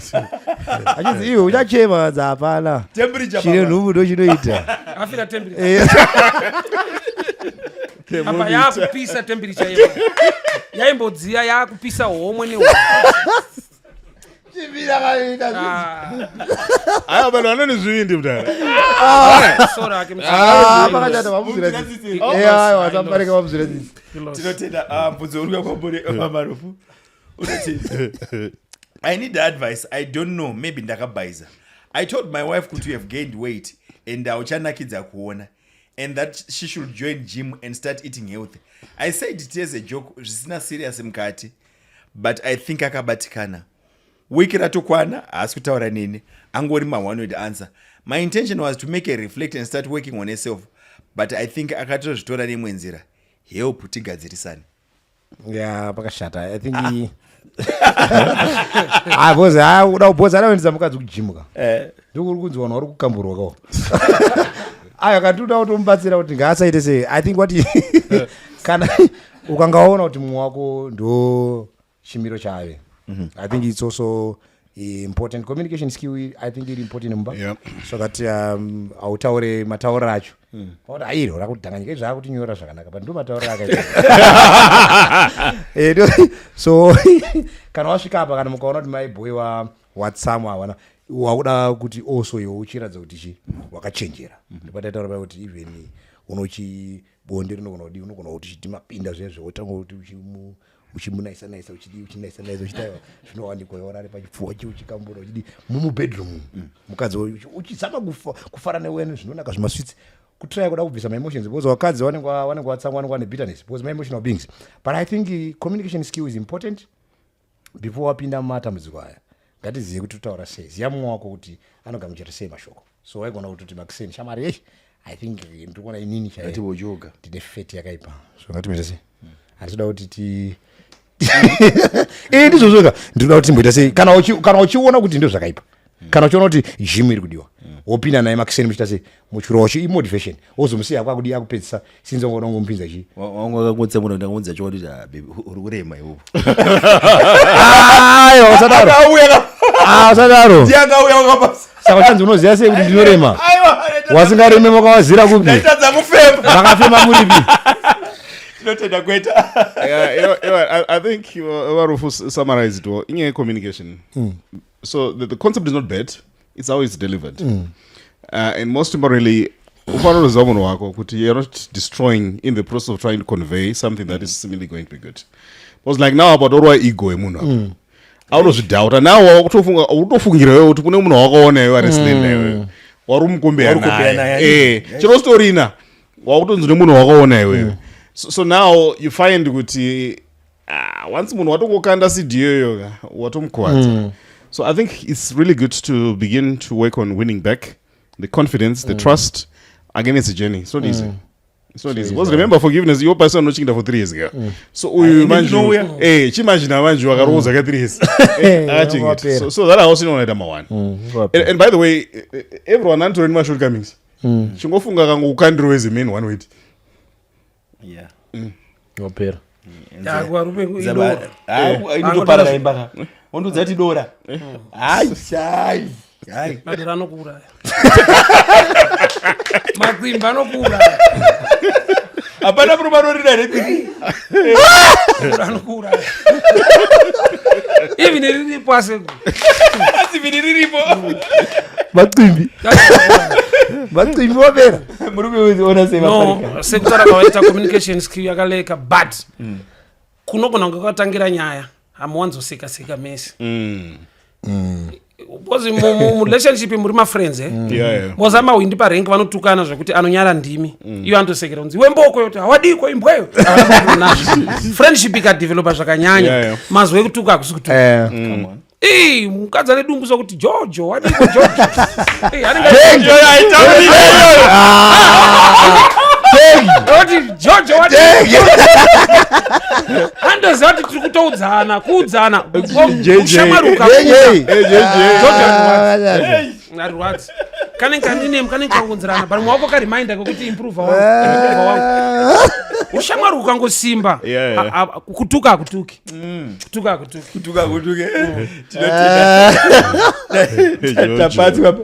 achidzi iwe uchachema dza hapana chine nhumbu ndo chinoita afira temperature apa yakupisa temperature yewa yaimbodziya yakupisa homwe ne aya vanhu vanone zvivindi mudara sora ake pakachata vamuziredzisasambarika vamuziredzizi tinotenda bvunzo uri kwakwambore mamarufu unoti I need advice. I don't know, maybe ndakabaiza. I told my wife could you have gained weight and auchanakidza kuona and that she should join gym and start eating healthy. I said it as a joke, zvisina serious mukati, but I think akabatikana. Wiki ratokwana haasi kutaura nini, angori ma-one-word answer. My intention was to make her reflect and start working on herself, but I think akatozvitora nemwe nzira. Help tigadzirisane. Yeah, pakashata. I think uda kubhodza anaendesa mukadzi kujimuka ndikuri kunzi vanhu vari kukamburwakawo aya kandiuda kutomubatsira kuti ngaasaite sei. I think what kana ukangaona kuti mumwe wako ndo chimiro chave. I think it's also important communication skill. I think it's important mumba so that autaure matauriro acho pauti airo rakudhanganyika izvi akutinyora zvakanaka but ndo matauriro akaita so kana wasvika apa kana mukaona kuti maibhoyi watsamwa wana wakuda kuti also iwe uchiratidza kuti chi wakachenjera ndopataitaura kuti even unochibonde rinogona kudi unogona kuti chiti mapinda zvezvo wotanga kuti uchimunaisa uchinaisa uchitaiwa zvinowanikwa yora ari pachipfuwa chiuchikambura uchidi mumubedroom mukadzi uchizama kufara newene zvinonaka zvimaswitsi kutry kuda kubvisa my-emotions because wakadzi wanenge watsamwa wanenge wane bitterness because my-emotional beings. But I think communication skill is important before wapinda mumatambudziko aya. Ngatizive kuti utaura sei, ziya mumwe wako kuti anogamuchira sei mashoko. So waigona kuti Maxine shamari I think ndikuona inini chaiyo atibojoga tine feti yakaipa so ngatimira sei hatitoda kuti ndizvo zvoga ndinoda kuti timboita sei kana uchiona kuti ndo zvakaipa kana uchiona kuti gym iri kudiwa wopinda naye Maxine muchita sei muchiro wacho imotivation wozomusiya kwakudi yakupedzisa sinzi ongomupinza chi wangakangotsa munhu ndakunza cho kuti uri kurema iwo ayo usadaro ndiakauya wakapasa saka chanzi unoziya sei kuti ndinorema wasingareme makawazira kupi ndaitadza kufema makafema muripi tinotenda kweta. I think Varufu summarized well in communication. So the concept is not bad, it's how it's delivered. And most importantly, you're not destroying in the process of trying to convey something that is seemingly going to be good. Because like now about orwa ego emuna. Out of doubt. And now utofungira wewe kuti kune munhu wakaona wewe aresident wewe. Warumukumbea naye. Chiro story ina. Wakutonzi nemunhu wakaona wewe. So now you find kuti once munhu watongokanda sidiyo watomukwadza. So I think it's really good to begin to work on winning back the confidence, the trust. Again, it's a journey. It's not easy. It's not easy. Because remember, forgiveness, your person not for 3 years ago. So we imagine, imagine wakaroza ka 3 years. So that I also know number one. And by the way, everyone entering my shortcomings. Chingofunga kangu ukandiro as a main one weight. Yeah. Wapera. Inotopara kaimbaka. Ondozati dora. Ai. Madora anokura. Makwimba anokura. Apana promarorira repiri. Anokura. Even riripo aseko. Asi riripo. Makwimbi. Makwimbi wapera. Muri kuona sei mafarika. No, sekutara kawaita communication skill yakaleka but kunogona kwakatangira nyaya hamuwanzoseka mese. Because mu relationship muri ma friends mozama windi pa rank vanotukana zvokuti anonyara ndimi iyo andosekera unzi wemboko yoti hawadiko imbweyo friendship ikadevelopa zvakanyanya mazwe kutuka akusi kutuka mukadzi ane dumbu sokuti Jojo wadiko Jojo Jojo andoziva kuti tiri kutoudzana kuudzana ushamaruka arwadzi kanenge kaunzirana pari mwako kariminda kokuti improve wangu ushamwari ukangosimba kutuka akutuki tapatwa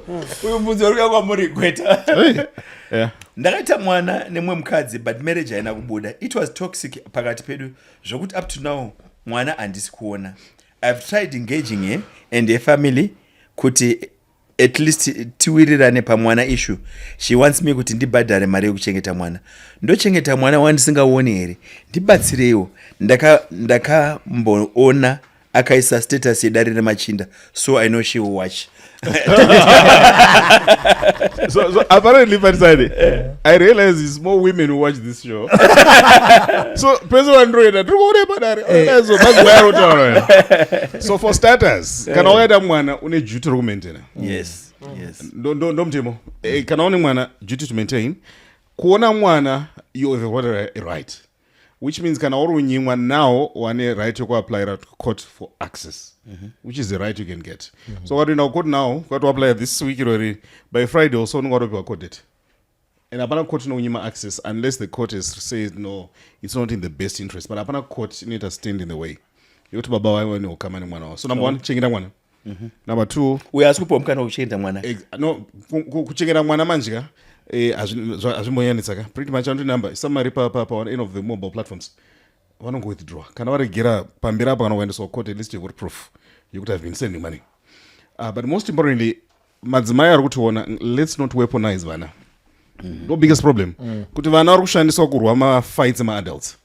uyu mudzi uri kwamuri kweta Yeah. ndakaita mwana nemwe mukadzi but marriage haina kubuda. It was toxic pakati pedu zvokuti up to now mwana handisi kuona. I've tried engaging her and her family kuti at least tiwirirane pamwana issue. She wants me kuti ndibhadhare mari yekuchengeta mwana. Ndochengeta mwana wandisingaoni here. Ndibatsirewo. Ndakamboona akaisa status yedare remachinda. So I know she will watch. So apparently, Patsani, I realize it's more women who watch this show. So, so for starters, can I get mwana une duty to maintain? Yes. Don't temo. Can only mwana duty to maintain. Kuona mwana you have what a right, which means can all nyingwa now one right to go apply to court for access. Which is the right you can get. So what we now court now, got to apply this week already. By Friday also no got to be accorded. And upon court no nyima access unless the court says no, it's not in the best interest. But upon court need to stand in the way. You to baba why no come and one. So number one, checking one. Number two, we ask for mkana uchenda mwana. No, kuchekera mwana manjika. Pretty much on the number. Somebody on any of the mobile platforms. I don't go withdraw. Can I get a pambira when so court at least you got proof you could have been sending money. But most importantly, madzimai arikuona, let's not weaponize vana. No biggest problem. Kuti vana arikushandiswa kurwa ma fights ma adults.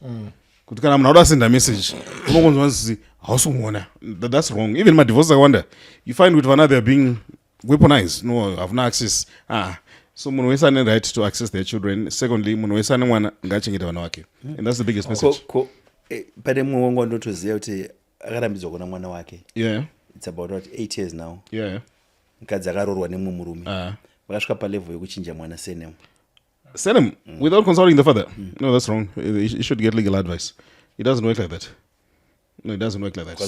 Kuti kana munhu send a message, unokonzwa hausumuona. That's wrong. Even my divorce I wonder. You find with vana they are being weaponized. No, I have no access. So munhu wese ane right to access their children. Secondly, munhu wese ane mwana ngachengeta vana wake. And that's the biggest message. Pane muongo ndotoziva kuti akarambidzwa kuna mwana wake. Yeah. It's about what 8 years now. Yeah. Mukadzi akarorwa nemumwe murume. Vakasvika palevel yekuchinja mwana surname. Surname without consulting the father. No, that's wrong. He should get legal advice. It doesn't work like that. No, it doesn't work like that.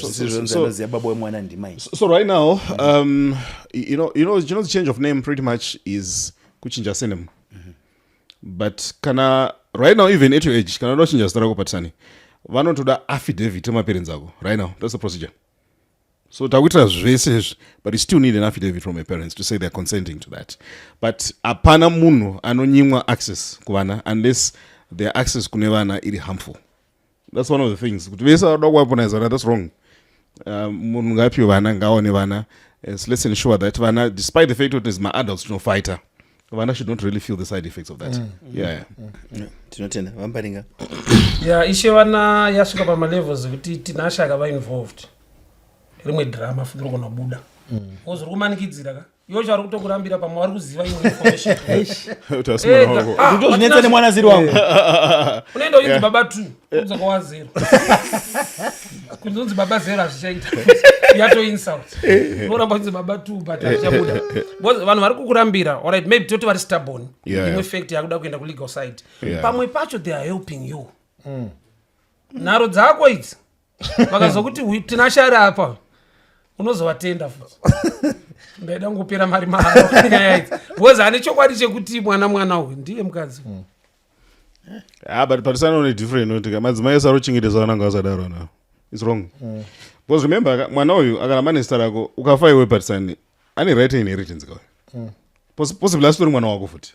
So right now, you know, the change of name pretty much is kuchinja surname. But right now, even at your age, can I not change starako Patsani? Vano to the affidavit to my parents ago. Right now, that's the procedure. So tawita zvese, but you still need an affidavit from your parents to say they're consenting to that. But apana munhu anonyimwa access kuvana unless their access kunevana iri harmful. That's one of the things. That's wrong. Munhu ngapiwe vana ngaone vana. Let's ensure that vana, despite the fact that there's my adults no fighter, vana should not really feel the side effects of that. Tinotenda vambaringa. Yeah, ishe vana yasvika pamalevels kuti tinashaka va involved. Rimwe drama futi rokona buda. Ozuri kumanikidzira ka. Iwo chari kutokurambira pamwe vari kuziva imwe information. Ndozvinetsa nemwana ziri wangu. Unoenda uyinzi baba 2, kubva kwa 0. Kunzonzi baba 0 azvichaita. Yato insult. Unoramba kunzi baba 2 but azvichabuda. Because vanhu vari kukurambira, all right, maybe toti vari stubborn. Imwe fact yakuda kuenda ku legal side. Pamwe pacho they are helping you. Nharo dzako idzi. Vakazokuti tinashara apa. Unozovatenda futi. Ndaida ngopera mari maro. Because ane chokwadi chekuti mwana uyu ndiye mukadzi. But Patsani one different notika. Madzimai sarochengetedza vana ngavasadaro now. It's wrong. Because remember mwana uyu akaramba zita rako ukafa iwe Patsani ane right inheritance kwa. Possibly astori mwana wako futi.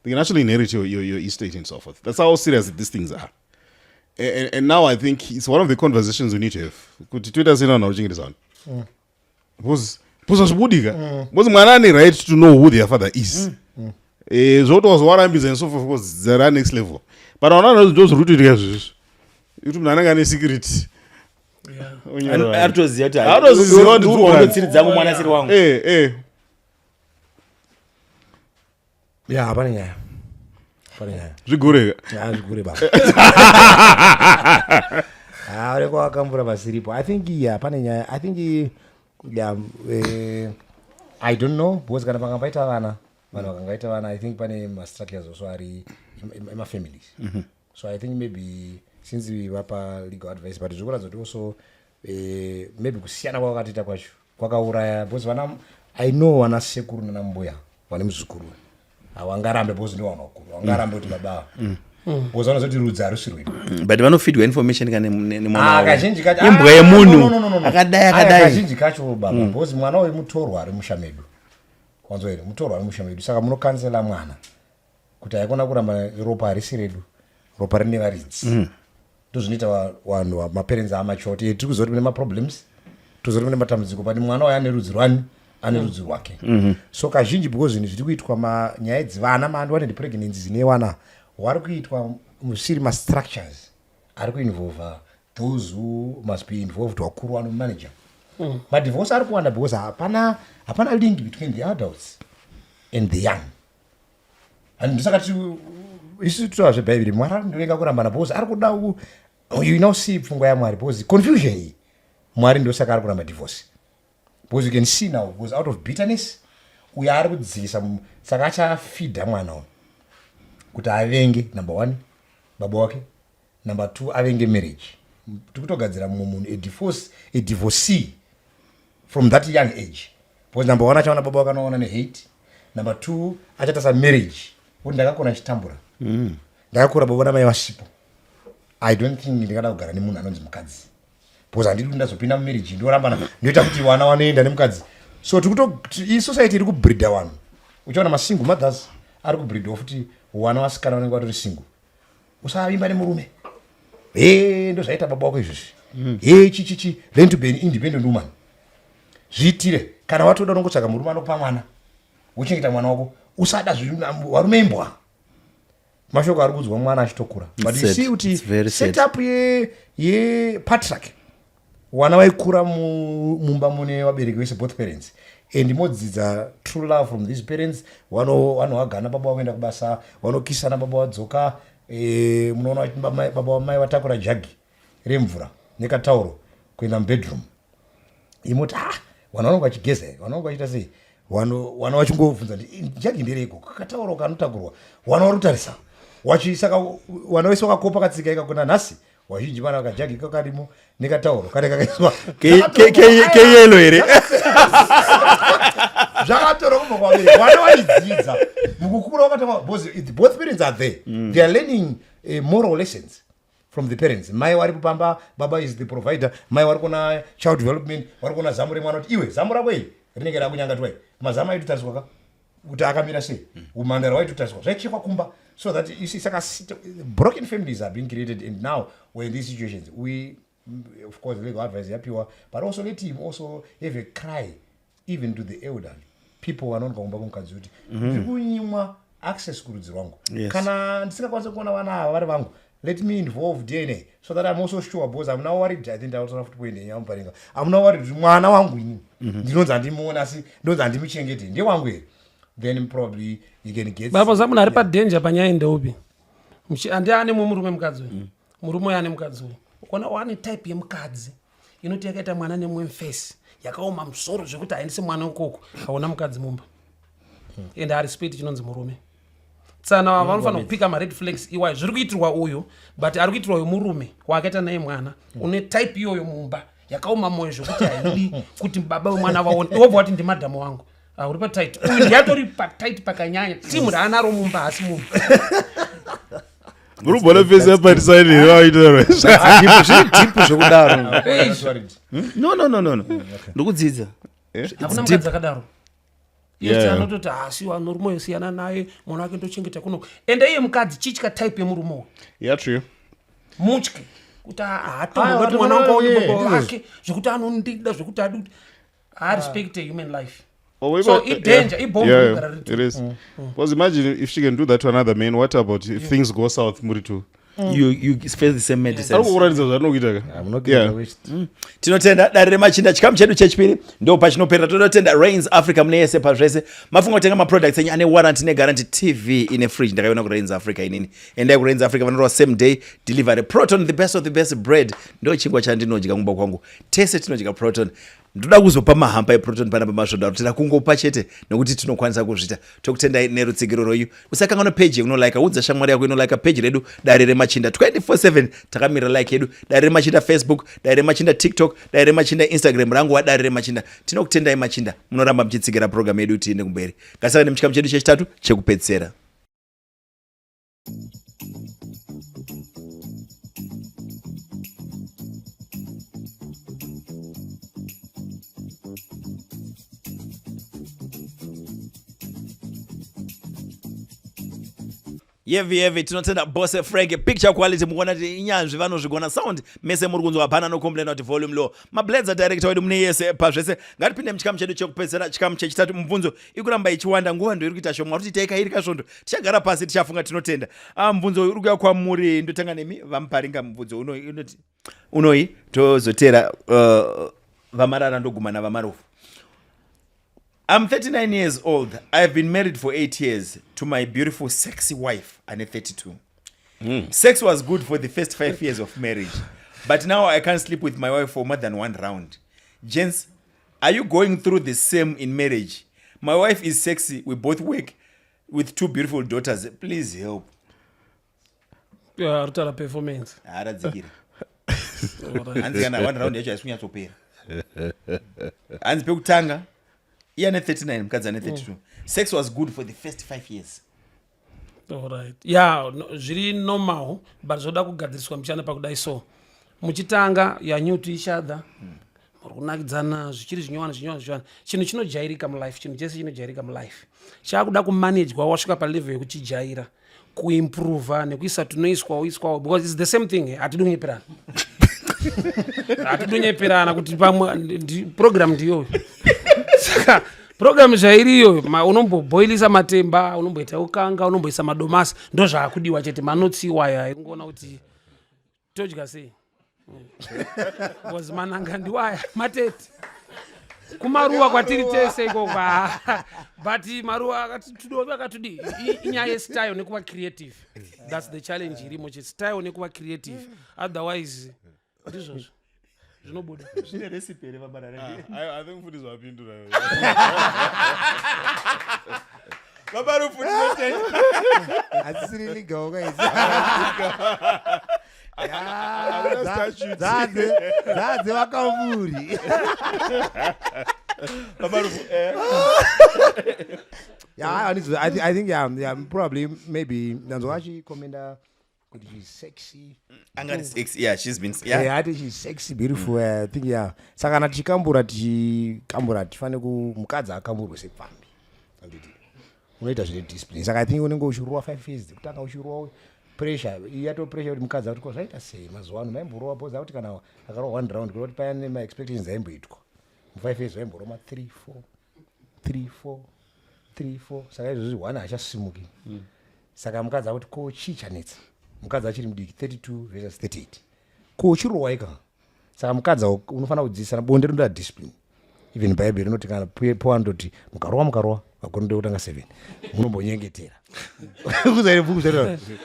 They can actually inherit your estate and so forth. That's how serious these things are. And now I think it's one of the conversations we need to have. Kuti Twitter sina na uchingitisa vana. Because zvibudika. Because mwana ane right to know who their father is. Zvoto wazwarambidza and so forth because they're next level. But vana those root it guys. Youtube nananga ne secret. Aritoziva kuti haitoziva dzangu mwana siri wangu. Yeah, pane nyaya. Zvigureka. Zvigure baba. Areko akambura pasiripo. I think pane nyaya. I think I don't know because kana pangapaita vana vakangaita vana I think pane ma structures also ari ma families. So I think maybe since we vapa legal advice but zvikuratidza kuti also maybe kusiyana kwakatiita kwacho kwakauraya because vana I know vana sekuru nana mbuya vane muzukuru hawangarambe because ndiwo vanokuru hawangarambe kuti baba because vanozoti rudzi harusirwi but vanofeedwa information kana nemwana kazhinji kacho imbwa yemunhu akadai kazhinji kacho baba because mwana uyu mutorwa ari musha medu wanzo here mutorwa ari musha medu saka munokansela mwana kuti haikona kuramba ropa harisi redu, ropa rine varidzi. Ndozvinoita vanhu maparents amachoti tiri kuziva kuti mune maproblems, toziva kuti mune matambudziko, pani mwana wayo ane rudzi rwani, ane rudzi rwake. So kazhinji because zvinhu zviri kuitwa manyaya dzivana maandiwa nepregnancy dzinewana wari kuitwa musiri mastructures ari kuinvolve those who must be involved, wakuru vanomanager. Madivorce ari kuwanda because hapana link between the adults and the young. And ndisakati isusu tutaura zvebhaibheri, Mwari anondovenga kurambana because ari kuda you now see pfungwa yaMwari because confusion iyi Mwari ndosaka ari kuramba divorce. Because you can see now, because out of bitterness uyo ari kudzivisa, saka achafidha mwana uyu kuti avenge number 1 baba wake, number 2 avenge marriage. Tikutogadzira mumwe munhu a divorcee from that young age. Because number 1 achaona baba wake anoona nehate, number 2 achatasa marriage kuti ndakakona chitambura, ndakakura baba namai vasipo, I don't think ndingada kugara nemunhu anonzi mukadzi because handidi kuti ndazopinda mumarriage ndorambana ndoita kuti vana vanoenda nemukadzi. So iyi society iri kubreeda vanhu, uchiona masingle mothers ari kubreeda futi vana vasikana vanenge vatori single. Usavimba nemurume, ndozvaita baba wako izvozvi, chichichi learn to be an independent woman. Zviitire kana watoda unongotsvaga murume anokupa mwana wochengeta mwana wako, usada varume imbwa. Mashoko ari kudzwa mwana achitokura. But you see kuti setup yepatriarch, vana vaikura mumba mune vabereki vese, both parents, and modzidza true love from these parents. Vanovagana baba vakuenda kubasa, vanokisana baba vadzoka, munoona baba vamai vatakura jagi remvura nekatauro kuenda mubedroom. Imoti vana vanonga vachigeza, vana vanonga vachiita sei, vana vachingovhunza kuti jagi ndereiko, katauro kanotakurwa, vana vari kutarisa saka vana vese vakakopa katsika ikakona nhasi wazhinji vana vakajagi kakarimo nekatauro kane kakaiswa keyelo here zvakatora kubva kwaviri. Vana vaidzidza mukukura vakatama because both parents are there, they are learning moral lessons from the parents. Mai vari kupamba, baba is the provider, mai vari kuona child development, vari kuona zamu remwana kuti iwe zamu rako iri rinenge rakunyangatiwai, mazamu aitutariswa kuti akamira sei, umhandara waitutariswa zvaichekwa kumba. So that you see, broken families are being created, and now we're in these situations. We, of course, legal advice is pure, but also let him also have a cry, even to the elderly. People are not going to come to access to the wrong. Can I let me involve DNA so that I'm also sure, because I'm not worried. I think I also have to win. I'm not worried. Then probably you can get. Baba zamu ari pa danger panyaya ndeupi. Andiani murume mukadzi uyu. Murume yani mukadzi uyu. Ukona one type yemukadzi inoti yakaita mwana nemwe face yakaoma musoro zvekuti aendese mwana ukoko aona mukadzi mumba. And I respect chinonzi murume. Tsana vanofana kupika ma red flags iwayo zviri kuitirwa uyu, but ari kuitirwa uyu murume wakaita naye mwana une type iyoyo mumba yakaoma moyo zvekuti haidi kuti baba wemwana vaone. Wobva wati ndimadhamu wangu. Uri pa tight. Uyu yatori pa tight pakanyanya. Timu raanaro mumba asi mumba. Urubona face apa design here waitoro. Tipu zvekudaro. No. Ndokudzidza. Hakuna mukadzi akadaro. Yesi anototi asi wanorume yosiyana naye, mwana wake ndochengeta kuno. Ende iye mukadzi chichika type yemurume. Yeah, true. Mutya. Kuti hatombo kuti mwana wangu aone baba wake, zvekuti anondida, zvekuti adi kuti I respect a human life. So it danger, it bomb. It is. Because imagine if she can do that to another man, what about if things go south, Muritu? You face the same medicine. I'm not getting waste. Tinotenda dare remachinda chikamu chedu chechipiri ndo pachinoperera. Tinotenda Rains Africa mune yese pazvese mafunga kutenga maproducts enyu ane warranty neguarantee, TV ine fridge ndakaiona ku Rains Africa inini. Endai ku Rains Africa vanorwa same day delivery. Proton, the best of the best bread, ndo chingwa chandinodya kumba kwangu. Tese tinodya Proton. Ndoda kuzopa mahamba eProton pana pamasvoda kuti kungopa chete nokuti tinokwanisa kuzvita. Tokutendai nerutsigiro rwenyu. Usakangana page unolike, udza shamwari yako inolike page redu Dare Remachinda 24/7 takamira like yedu Dare Remachinda Facebook, Dare Remachinda TikTok, Dare Remachinda Instagram, rangu wa Dare Remachinda. Tinokutendai Machinda, munoramba mchitsigira program yedu tiende kumberi. Kasana nemchikamu chedu chechitatu chekupedzisira. yevi tinotenda Boss Frank picture quality mukuona kuti inyanzvi vanozvigona sound mese muri kunzwa hapana no complain kuti volume low mablades director wedu mune yese pazvese ngatipinde muchikamu chedu chekupedzera chikamu chechitatu mubvunzo ikuramba ichiwanda nguva ndo iri kuita shoma kuti taikairika svondo tichagara pasi tichafunga tinotenda mubvunzo uri kuya kwamuri ndotanga nemi vamuparinga mubvunzo unoi tozotera vamarara ndogumana vamarofu. I'm 39 years old. I've been married for 8 years to my beautiful, sexy wife, Anne 32. Sex was good for the first 5 years of marriage, but now I can't sleep with my wife for more than one round. Gents, are you going through the same in marriage? My wife is sexy. We both work with 2 beautiful daughters. Please help. Rutala performance. Aradzikira. Hanzi kana one round yacho aisunyatopera. Hanzi pekutanga. Iane 39, mukadzi ane 32. Sex was good for the first 5 years. Alright. Yeah, zviri normal, but zvoda kugadziriswa muchana pakudai so. Muchitanga, you are new to each other. Murukunakidzana, zvichiri zvinyowani. Chinhu chinojairika mulife, chinhu chese chinojairika mulife. Chakuda kumanagwa wasvika palevel yekuchijaira, kuimprova nekuisa tunoiswawo because it's the same thing. Hatidunyeperana. Hatidunyeperana kuti pamwe program ndiyo. Saka program zvairiyo unomboboilisa matemba, unomboita ukanga, unomboisa madomasi, ndo zvaakudiwa chete manotsiwa aya ingoona kuti todya sei. Because mananga ndiwaya matete. Kumaruwa kwatiri tese ikoko. But maruwa akatudi inyaya yestyle nekuva creative. That's the challenge irimo che style nekuva creative. Otherwise ndizvozvo. Zvinobuda. Zvine recipe ere vabarara. I think food is wapindura. Babaru food is Asisiri goga hizi. Zadze wakamuri. Babaru Yeah, I think yeah, probably maybe Nanzoachi commenda she's sexy. Angati sexy. Yeah, she's been I think she's sexy, beautiful. I think yeah. Saka na chikambura tifane ku mukadzi akamburwe sepambi. Anditi. Unoita zvine discipline. Saka I think unenge uchiruwa 5 years kutanga uchiruwa pressure. Iyato pressure kuti mukadzi kuti zvaita sei mazuva ano maimburuwa boza kuti kana akarowa 1 round kuti payane my expectations aimboitwa. Mu 5 years waimburuwa 3 4. Saka izvozvo one achasimuki. Saka mukadzi kuti ko chichanetsa. Mukadzi achiri mudiki 32 versus 38 ko chirowa ika. Saka mukadzi unofana kudzidzisa bonde rinda discipline. Even Bible inoti kana poa ndoti mukarowa vakonde kutanga 7 munombonyengetera kuzaire bhuku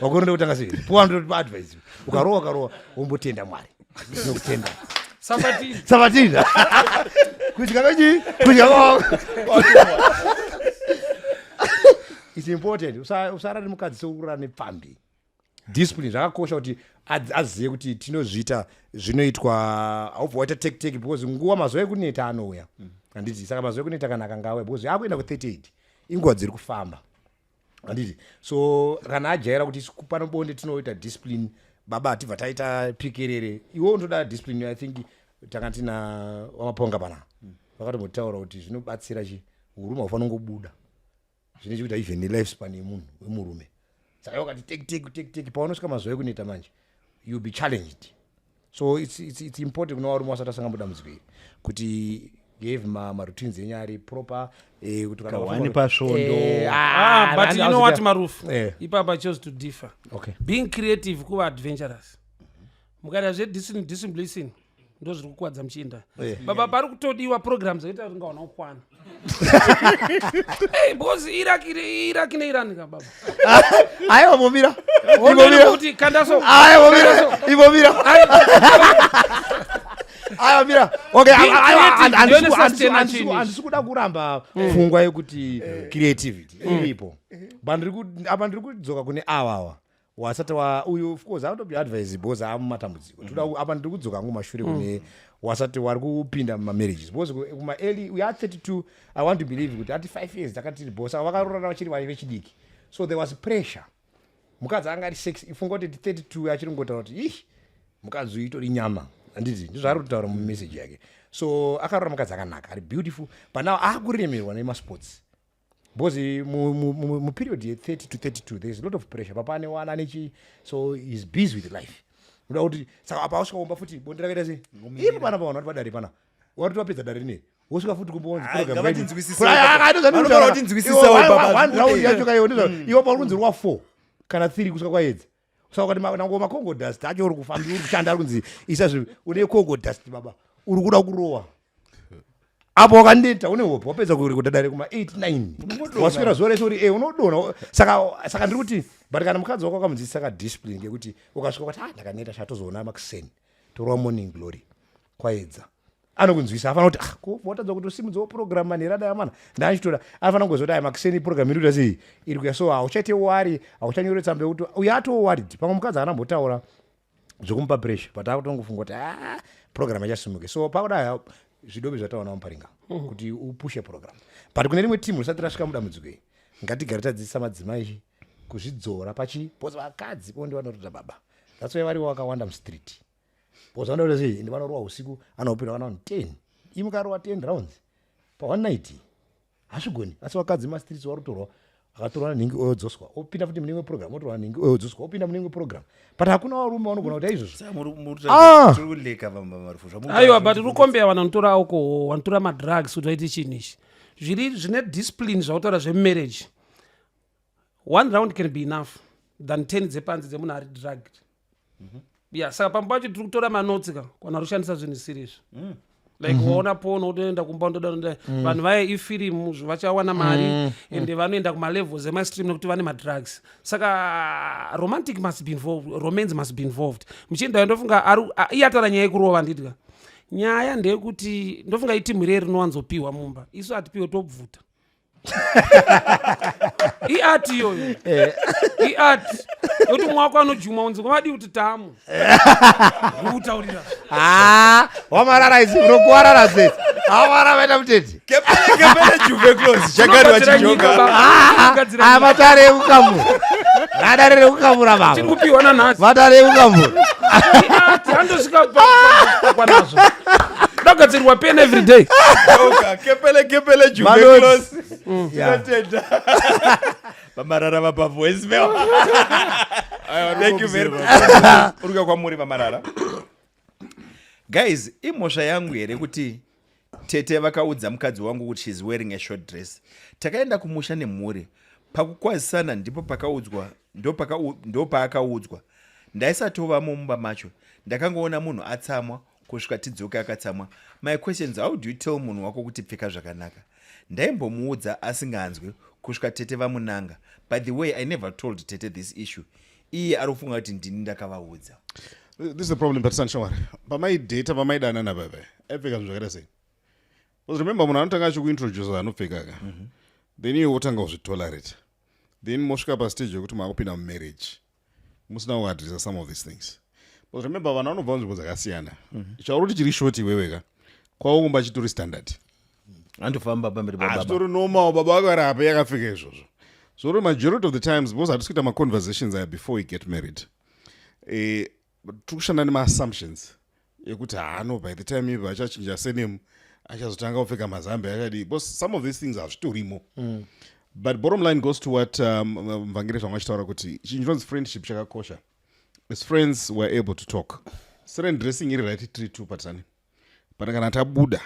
vakonde kutanga 7 poa ndoti advice ukarowa umbotenda Mwari nokutenda sabatina kudya it's important usarari mukadzi sokurara nepfambi. Discipline zvakakosha kuti azive kuti tinozviita zvinoitwa haubva waita take because nguva mazuva ekuneta anouya handiti. Saka mazuva ekuneta kana akangauya because akuenda ku38 inguva dziri kufamba handiti. So kana ajaira kuti pano bonde tinoita discipline baba tibva taita pikerere iwo ndoda discipline. I think tanga tina wamaponga pana vakatombotaura kuti zvinobatsira urume haufanira kungobuda zvine chikuita even life span yemunhu wemurume. Saka wakati take paunosvika mazuva ekuneta manje you'll be challenged. So it's important kuno varume vasati asanga mudambudziko iri kuti gave maroutines enyu ari proper kuti kana wani pasvondo. But you know what Maruf? Ipapa chose to differ. Okay. Being creative kuva adventurous. Mukaita discipline ndo zviri kukuwadza muchienda. Baba pari kutodiwa programs zoita kuti ngaona ukwana. Boss Iraq neIran ka baba. Ayo momira. Kuti kandaso. Ayo momira. Ayo mira. Okay, andisikuda kuramba pfungwa yekuti creativity iripo. Apa ndiri kudzoka kune awawa. Wasati uyu of course autobe advise boss amumatambudziko. Toda apa ndiri kudzoka ngumashure kune wasati wari kupinda marriages because kuma early we are 32. I want to believe kuti at 5 years takati boss vakarorana vachiri vari vechidiki. So there was pressure. Mukadzi anga ari 6 ifunga kuti 32 achiringotaura kuti mukadzi uyu itori nyama handiti ndizvo ari kutaura mumessage yake. So akarora mukadzi akanaka ari beautiful but now akuremerwa nemasports because muperiod ye30 to 32 there's a lot of pressure papa ane wana nechi, so he's busy with life. Uda kuti saka apa usikaomba futi bonde rakaita sei ipo pana paona kuti padare pana wati wapedza dare rineri wosvika futi kumbonzi raundi yacho kaiwo iwo pauri kunzi rwa 4 kana 3 kusvika kwaedza saka kuti nango macongo dust acho uri kufamba uri kushanda ari kunzi isazvi une congo dust baba uri kuda kurowa apo wakandeta une hope wapedza kudadare kuma 8-9 waswera zuva rese uri unodona saka ndiri kuti but kana mukadzi wako akamunzisa kadiscipline ngekuti ukasvika kuti ndakaneta chatozoona makuseni torwa morning glory kwaedza anokunzwisa afana kuti watadza kuti usimudzewo program manherada yamana ndachitora afana kungozoti aya makuseni program iri sei iri kuya so hauchaite wari hauchanyore tsamba yekuti uyo atoo warid pamwe mukadzi anambotaura zvokumupa pressure but akutongofunga kuti program yachasimuke so pakudaya zvidobi zvataona muparinga kuti upushe program but kune rimwe timu risati rasvika mudambudziko iyi ngatigare tadzidzisa madzimai kuzvidzora because vakadzi ponde vanorota baba that's why variwo vakawanda mustreet because vanoda sei ndivanorwa usiku anoupira vana 10 imukarowa 10 rounds pa1 night hazvigoni asi vakadzi mastreets varutorwa akatorwa nhingi oyodzoswa opinda futi mune imwe program otorwa nhingi oyodzoswa opinda mune imwe program but hakuna varume vanogona kuti aiwa but rukombeya vanotora alcohol vanotora madrugs kuti vaite chinhu ichi zvine discipline zvakutaura zvemarriage 1 round can be enough than 10 dzepanze dzemunhu ari drugged saka pamwe pacho tiri kutora manotsika kana rushandisa zvinhu sirizvo like waona pono utoenda kumba ndoda vanhu vaye ifirimu vachawana mari ende vanoenda kumalevels emastream nekuti vane madrugs saka romantic must be involved, romance must be involved. Muchienda ndofunga iye atara nyaya yekurova ndidya nyaya ndeyekuti ndofunga itimu reri rinowanzopiwa mumba isu hatipiwe tobvuta iati iyoyo iati yekuti mwako anojuma unzi kwamadi kuti tamu utaurira wamarara isi unokuwarara zese awara vaita muteti kepele juve close chakari wachijonga matare ekukamura radare rekukamura baba tiri kupiwa nanhasi matare ekukamura iati handosvika kwanazvo dagadzirwa pen every day kepele juve close inotenda vamarara vapa voicemail. Thank you very much. Uruka kwamuri vamarara. Guys, imosha yangu here kuti tete vakaudza mukadzi wangu kuti she's wearing a short dress. Takaenda kumusha nemhuri. Pakukwazisana ndipo pakaudzwa, ndo paakaudzwa. Ndaisatova mumba macho. Ndakangoona munhu atsamwa kusvika tidzoka akatsamwa. My questions, how do you tell munhu wako kuti pfeka zvakanaka? Ndaimbomuudza asinganzwe kusvika tete vamunanga. By the way, I never told tete this issue. Iye arufunga kuti ndini ndakavaudza. This is the problem, but Sanshawari. Pamaidata pamaidanana baba. Epfeka zvakada sei. Because remember munhu anotanga achikuintroduce anopfekaga. Then iwe wotanga kuzvitolerate. Then mosvika pastage yekuti makupinda mumarriage. Musina kuadresa some of these things. Because remember vanhu vanobva nzvimbo dzakasiyana. Chauri kuti chiri short iweweka. Kwawo kumba chitori standard. Andofamba pamberi pababa. Chitori normal baba akarapa yakapfeka izvozvo. So the majority of the times because hatisikuita ma-conversations aya before we get married. Tikushanda nema-assumptions yekuti no by the time ive achachinja surname achazotanga kupfeka mazambe akadi because some of these things hazvitorimo. But bottom line goes to what mvangeri zvamwe achitaura kuti chinjonzi friendship chakakosha. As friends we're able to talk. Certain dressing iri right tiri two patani. But kana tabuda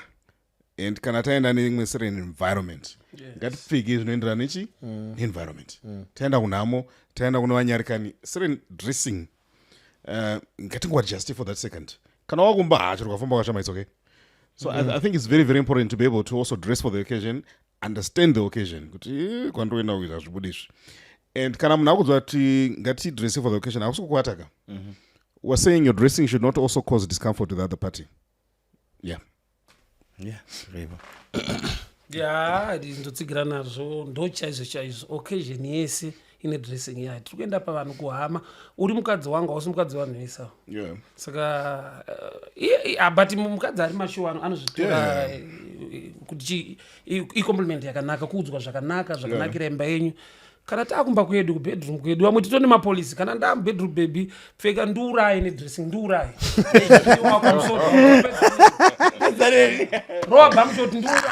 and kana taenda neimwe certain environment ngatipfeke zvinoenderana nechi environment taenda kunhamo taenda kune vanyarikani certain dressing ngatingoadjust for that second kana wakumba hacho ukafamba kwachama it's okay. So I think it's very very important to be able to also dress for the occasion, understand the occasion kuti kwandoenda kuita zvibudizvi and kana munhu akudzwa kuti ngatidresse for the occasion hakusi kukwataka. We're saying your dressing should not also cause discomfort to the other party. Ndotsigira nazvo ndo chaizvo occasion yese ine dressing yayo tiri kuenda pavanhu kuhama uri mukadzi wangu hausi mukadzi wanhu vesa saka but mukadzi ari mashow anozvitora kuti icompliment yakanaka kuudzwa zvakanaka zvakanakira imba yenyu kana takumba kwedu kubedroom kwedu vamwe titoni mapolisi kana ndaa mubedroom baby pfeka ndiurayi nedressing ndiurayi roba mutoti ndiurayi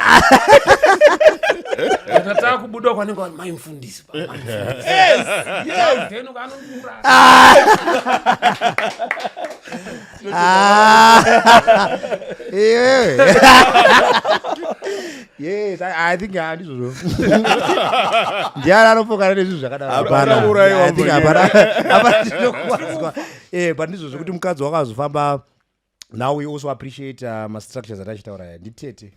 kana takubuda kwanenge wani maimufundisi Yes, I think andizvo. Ndiani anofokana nezvinhu zvakadaro. But ndizvo zvekuti mukadzi wakazofamba. Now we also appreciate ma-structures atachitaura nditete.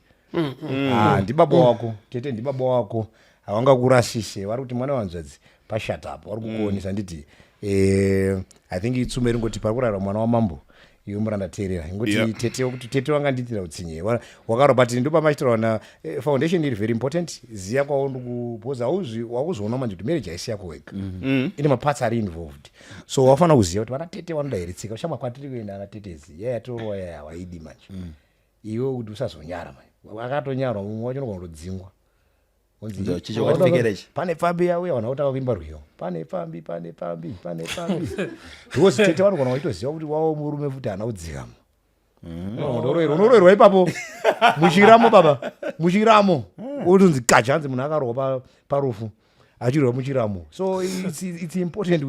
Ndibaba wako, tete ndibaba wako. Havangakurasise, vari kuti mwana wanzvadzi pa-shut up, vari kukuonesa nditi. I think itsume ringoti pari kurara mwana wamambo. Iwe murandateerera ingoti tete wanga nditira utsinye wakaro but ndopa machitira na foundation iri very important ziya kwaundukupoza wakuzoona manje kuti marriage haisi yako wega ine maparts ari involved so wafana kuziya kuti vana tete vanodairitsika uchama kwatiri kuenda ana tetezi yatorowa yawaidi manje iwe kuti usazonyara manje wakatonyarwa mumwe wacho unogona kutodzingwa pane pambi yauya wana utava kuimba rwiyo pane pambi because tete vanogona vaitoziva kuti wavo murume futi hana kudzikama unoroerwa ipapo muchiramo baba muchiramo utunzi kachanzi munhu akarohwa parufu achirwa muchiramo so it's important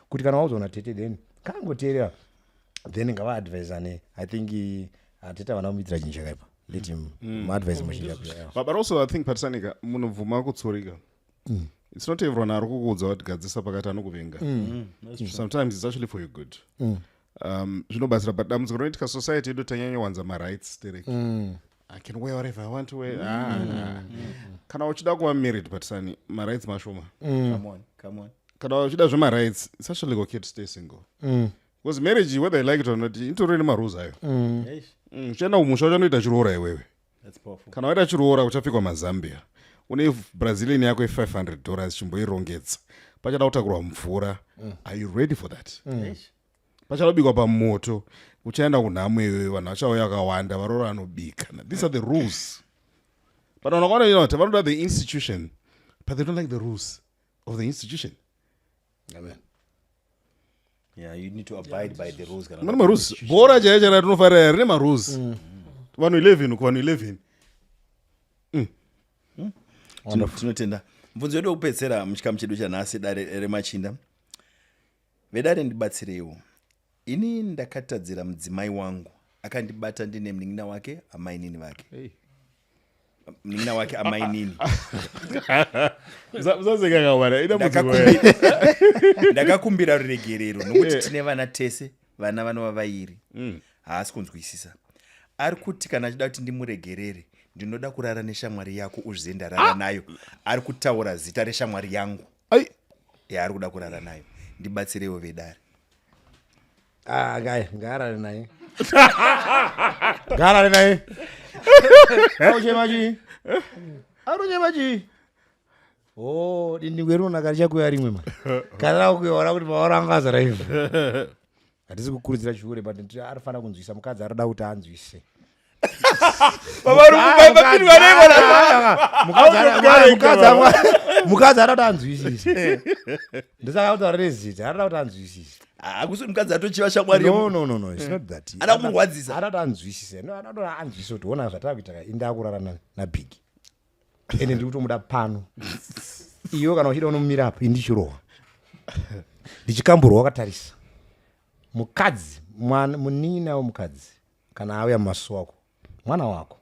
kuti kana wauzoona tete then kangoteerera then ngavaadvisane I think tete havana kumuitira chinhu chakaipa let him advise machinja but also I think Patsanika munobvuma kutsorika it's not everyone ari kukuudza kuti gadzisa pakati anokuvenga sometimes it's actually for your good zvinobatsira but dambudziko rinoitika society yedu tanyanya wanza ma-rights direct I can wear whatever I want to wear kana uchida kuva married Patsani ma-rights mashoma come on kana uchida zvema-rights it's actually okay to stay single because marriage whether you like it or not itorine marules ayo uchienda kumusha uchanoita chiroora iwewe kana waita chiroora uchapfekwa mazambia une brazilian yako $500 chimboirongedza pachada kutakurwa mvura are you ready for that pachada kubikwa pamoto uchaenda kunhamo iwewe vanhu vachauya vakawanda varoro anobika these are the rules but vanokwana vanoda the institution but they don't like the rules of the institution. Amen. Yeah, you need to abide by the rules. Mana rules. Bora jaja na tunofarira rine rules. Vanhu 11 ku vanhu 11. Tinotenda. Mvunzo wedu upedzera muchikamu chedu chanhasi dare remachinda. Vedare ndibatsirewo. Ini ndakatadzira mudzimai wangu akandibata ndine munin'ina wake amainini vake. Munin'ina wake amainini. Zazeka kawana ida mudzimai. Ndakakumbira ruregerero nokuti tine vana tese vana vanova vairi. Haasi kunzwisisa. Ari kuti kana achida kuti ndimuregerere ndinoda kurara neshamwari yako uzvize ndarara nayo. Ari kutaura zita reshamwari yangu. Ari kuda kurara nayo. Ndibatsirewo Vedare. Garare naye. Garare naye. Auchemaji. Aruchemaji. Oh, ndingweruna kari chako yarimwe ma. Kana kuiona kuti maoranga azara hivi. Hatisi kukurudzira chihure but ndiri arifana kunzwisa mukadzi arada kuti anzwise. Baba rukuba bapiri vanengona. Mukadzi arada anzwisise. Ndisaka kuti arezita arada kuti anzwisise. Akusi mukadzi atochiva shamwari. No, it's not that. Ada kumurwadzisa. Arada anzwisise. No, arada anzwisise kuti ona zvatakuita inda kurara na big. Ende ndiri kutomuda pano. Iyo kana uchida unomira apa indichirowa. Ndichikamburwa wakatarisa. Mukadzi, munina womukadzi kana auya mumaso wako. Mwana wako.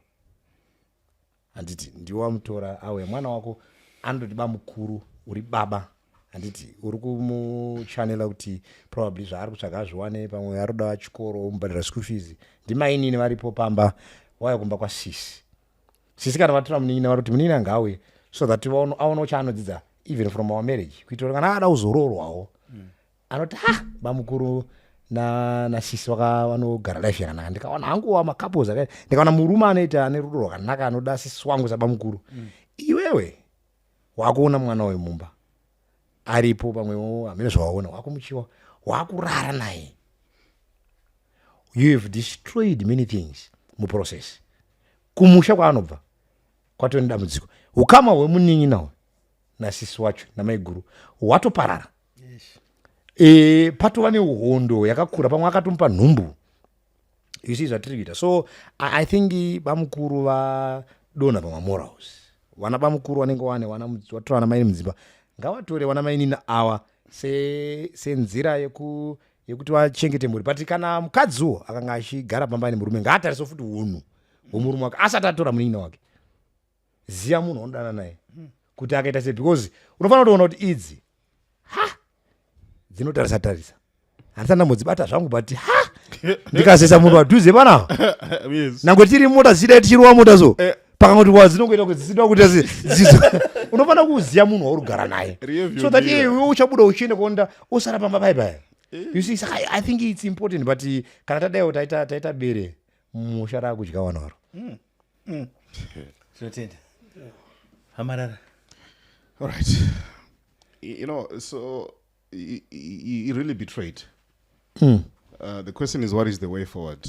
Anditi ndiwamutora auya mwana wako andoti bamukuru uri baba. Anditi uri kumuchanela kuti probably zvaari kutsvaga zviwane pamwe aroda chikoro umubhadhira school fees. Ndimainini varipo pamba waya kumba kwasisi. Sisi kana vatora munin'ina vari kuti munin'ina ngauye so that aona chaanodzidza even from our marriage kuitira kana ada kuzoroorwawo anoti bamukuru na sisi vanogara life yakanaka. Ndikaona hanguwa macouples ndikaona murume anoita ane rudo rwakanaka anoda sisi wangu sabamukuru. Iwewe wakuona mwana wemumba aripo pamwewo hamene zvawaona wakumuchiwa wakurara naye. You have destroyed many things muprocess. Kumusha kwaanobva kwatoni dambudziko. Ukama hwemunin'ina nasisi wacho namaiguru watoparara. Patova nehondo yakakura pamwe akatomupa nhumbu. You see zvatiri kuita. So I think bamukuru vadonha pamamorals. Vana bamukuru vanenge vatora vana mai mudzimba ngavatore vana mainini ava senzira yekuti vachengete mhuri. But kana mukadziwo akanga achigara pamba nemurume ngaatarise futi unhu hwomurume wake asati atora munin'ina wake. Ziya munhu waunodana naye kuti akaita sei, because unofanira kutoona kuti idzi dzinotarisa handisati ndambodzibata zvangu, but ndikazesa munhu wadhuze panapa nange tiri mota zichidai tichirowa mota so pakangoti wadzinongoita kuti dzisida kuita zidzo. Unofanira kuziya munhu waurigara naye so that iwe uchabuda uchienda kuonda usara pamba paipaya. You see, I think it's important, but kana tadaiwo taita bere musha rakudya wana waro. Tinotenda hamarara. All right. You know, so he really betrayed. The question is, what is the way forward?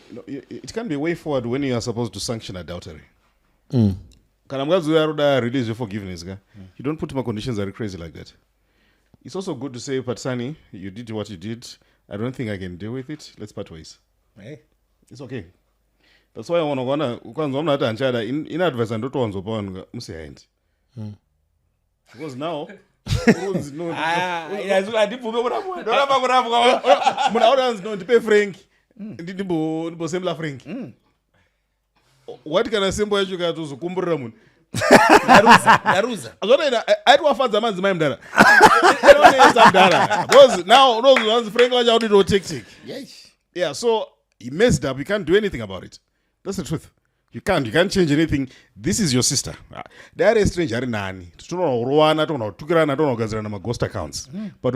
You know, it can be a way forward when you are supposed to sanction adultery. Kana mkazi uyaruda release your forgiveness, you don't put my conditions that are crazy like that. It's also good to say, Patsani, you did what you did. I don't think I can deal with it. Let's part ways. Hey. It's okay. That's why I want to go in advice and don't want to because now what can I say boy you got to kumbura mun Naruza aitwafadza madzimai mudara because now those ones Frank was out to take. Yeah, so he messed up. You can't do anything about it. That's the truth. You can't change anything. This is your sister. They are a stranger nani. Tukirana ghost accounts. But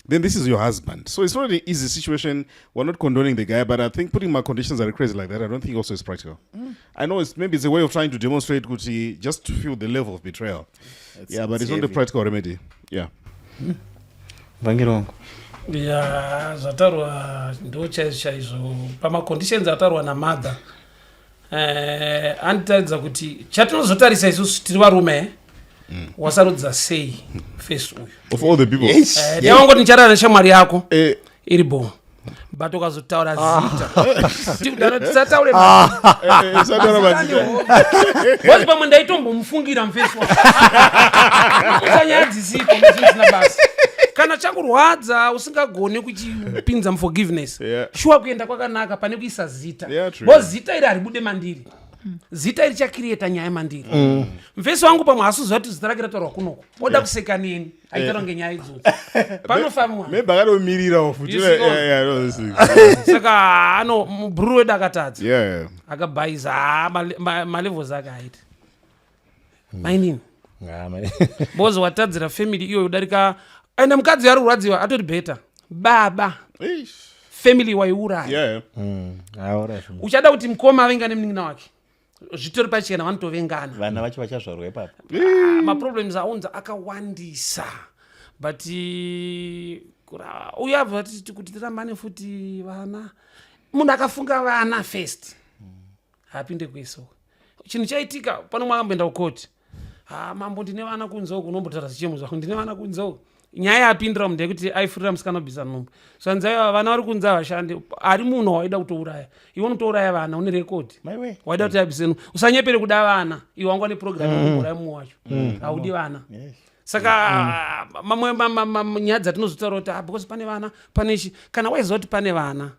then this is your husband. So it's not an easy situation. We're not condoning the guy, but I think putting my conditions that are crazy like that, I don't think also is practical. I know maybe it's a way of trying to demonstrate Gucci just to feel the level of betrayal. But it's not a practical remedy. Yeah. Ya zvatarwa ndo chaizvo pamaconditions atarwa namadha. Anitaridza kuti chatinozotarisa isusu tiri varume wasarudza sei face uyu of all the people. Ndawangoti nicharara neshamwari yako iri bo but ukazotaura zita tisataure bozi pamwe ndaitombomufungira mufesi usanyaya dzisipo muzvisina basi kana chakurwadza usingagone kuchipinza muforgiveness shuwa kuenda kwakanaka pane kuisa zita bozi zita iri haribude mandiri zita iri chakirieta nyaya mandiri mufesi wangu pamwe hasuziva kuti zita rake rataurwa kunoko oda kuseka neni aitaura ngenyaya idzodzo panofamwa saka ano mubhururu wedu akatadza akabhaiza malevels ake aita mainini bozi watadzira family iyoyo udarika aenda mukadzi yari kurwadziwa atoti bheta baba family waiuraya uchada kuti mukoma avengane munin'ina wake zvitori pachena vanotovengana vana vacho vachazvarwa ipapo maproblems aunza akawandisa but uyabva titi kuti tirambane futi vana munhu akafunga vana first hapinde kuisoko chinhu chaitika pano mwakamboenda kukoti mambo ndine vana kunzoko unombotaura zichemo zvako ndine vana kunzoko nyaya yapindira munhu yekuti aifurira musikana obvisa nhumbu svanzaiva vana vari kunze vashande ari munhu waida kutouraya iwe unotouraya vana une rekodi waida kuti abvise nhumbu usanyepere kuda vana iwe wanga ne programu yekuuraya mumwe wacho haudi vana saka mamwe nyaya dzatinozotaura kuti because pane vana panechi kana waiziva kuti pane vana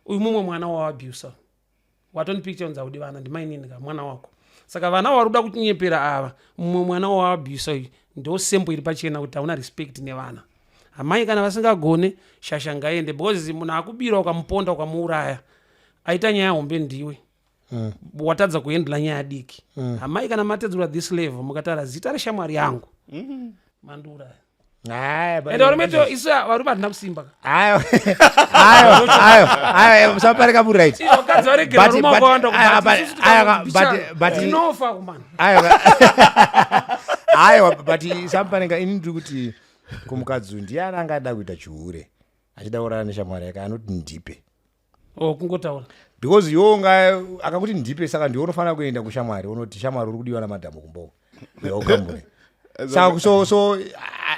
uyu mumwe mwana wawaabhusa watonipicture unza haudi vana ndimaininga mwana wako saka vana vari kuda kunyepera ava mumwe mwana wawaabhusa uyu ndo sembo iri pachena kuti hauna respect nevana amai kana vasingagone shasha ngaende because munhu akubira ukamuponda ukamuuraya aita nyaya hombe ndiwe watadza kuhendla nyaya diki amai kana matedzerwa this level mukataura zita reshamwari yangu mandiuraya ende varumeto isu varume hatina kusimba saparika muright vakadzi varegera rume wakawandatinofa kumana aiwa but samparenga ini ndiri kuti kumukadzi ndiani angada kuita chihure achida kurara neshamwari yake anoti ndipe kungotaura because iwo akakuti ndipe saka ndiwo unofanira kuenda kushamwari unoti shamwari uri kudiwa namadhamu kumboko yaukambure So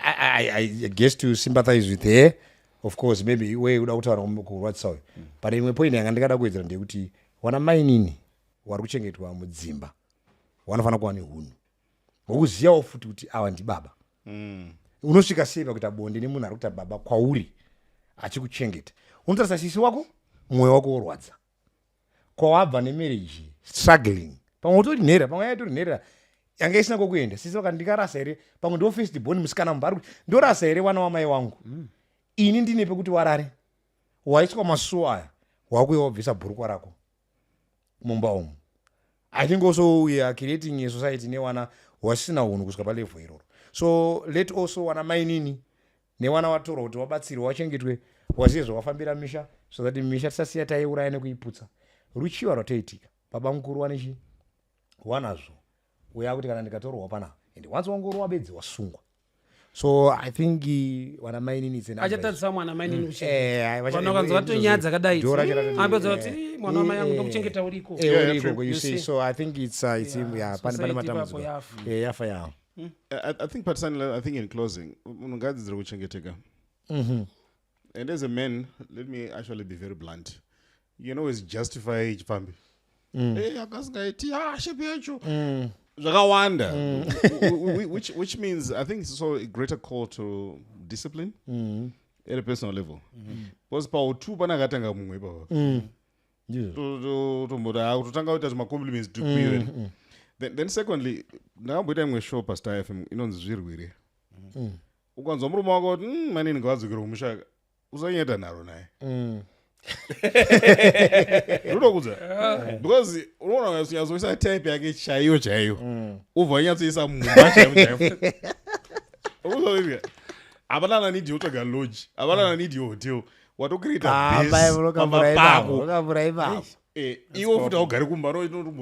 I guess to sympathize with her, of course maybe we uda kutaura kurwadzisayo, but imwe point yanga ndikada kuwedzera ndekuti wana mai nini wari kuchengetwa mudzimba wanofana kuva nehunhu wokuzivawo futi kuti ava ndibaba. Unosvika sei pakuita bonde nemunhu ari kuita baba kwauri achikuchengeta, unotarisa sisi wako mwoyo wako worwadza, kwawabva nemarriage struggling, pamwe utori nhera, pamwe yaitori nhera yanga isina kokuenda, sisi vaka ndikarasa here, pamwe ndo first born musikana mubari kuti ndorasa here wana wamai wangu, ini ndine pekuti warare, waiswa masuo aya wakuya wabvisa bhurukwa rako mumba umu. I think also we are creating a society newana wasina hunhu kusvika palevel iroro. So let also wana mai nini newana watorwa kuti wabatsirwe wachengetwe waziye zvawafambira misha, so that misha tisasiya taiuraya nekuiputsa. Ruchiva rwatoitika baba mukuru wanechi wanazvo uya kuti kana ndikatorwa pana ende once wangorwa bedzi wasungwa. So I think wana mai nini tsena achatadzisa mwana mai nini kuchengeta vanokanzwa vatonyaya dzakadai ambedza kuti mwana wamai yangu ndokuchengeta uriko. You see, so I think it's pane matambudziko yafa yawo. I think personally, I think in closing, ungadzidzira kuchengeteka. And as a man, let me actually be very blunt. You can always justify chipambi. Akasingaiti shepi yacho zvakawanda, which means I think it's also a greater call to discipline at a personal level. Because pautu panakatanga mumwe baba. Totanga kuita zvimacompliments tukuiwe. Then secondly, ndakamboita imwe show paStar FM inonzi zvirwere. Ukanzwa murume wako kuti manini ngawadzokera kumusha usanyeta naro naye. Ndinokudza because unoona unyazoisa type yake chaiyo ubva wanyatsoisa mumba chaiyo. Unoziva hapana nanidi yotsvaga lodge, hapana nanidi hotel, watokreata base pako iwo futi augari kumba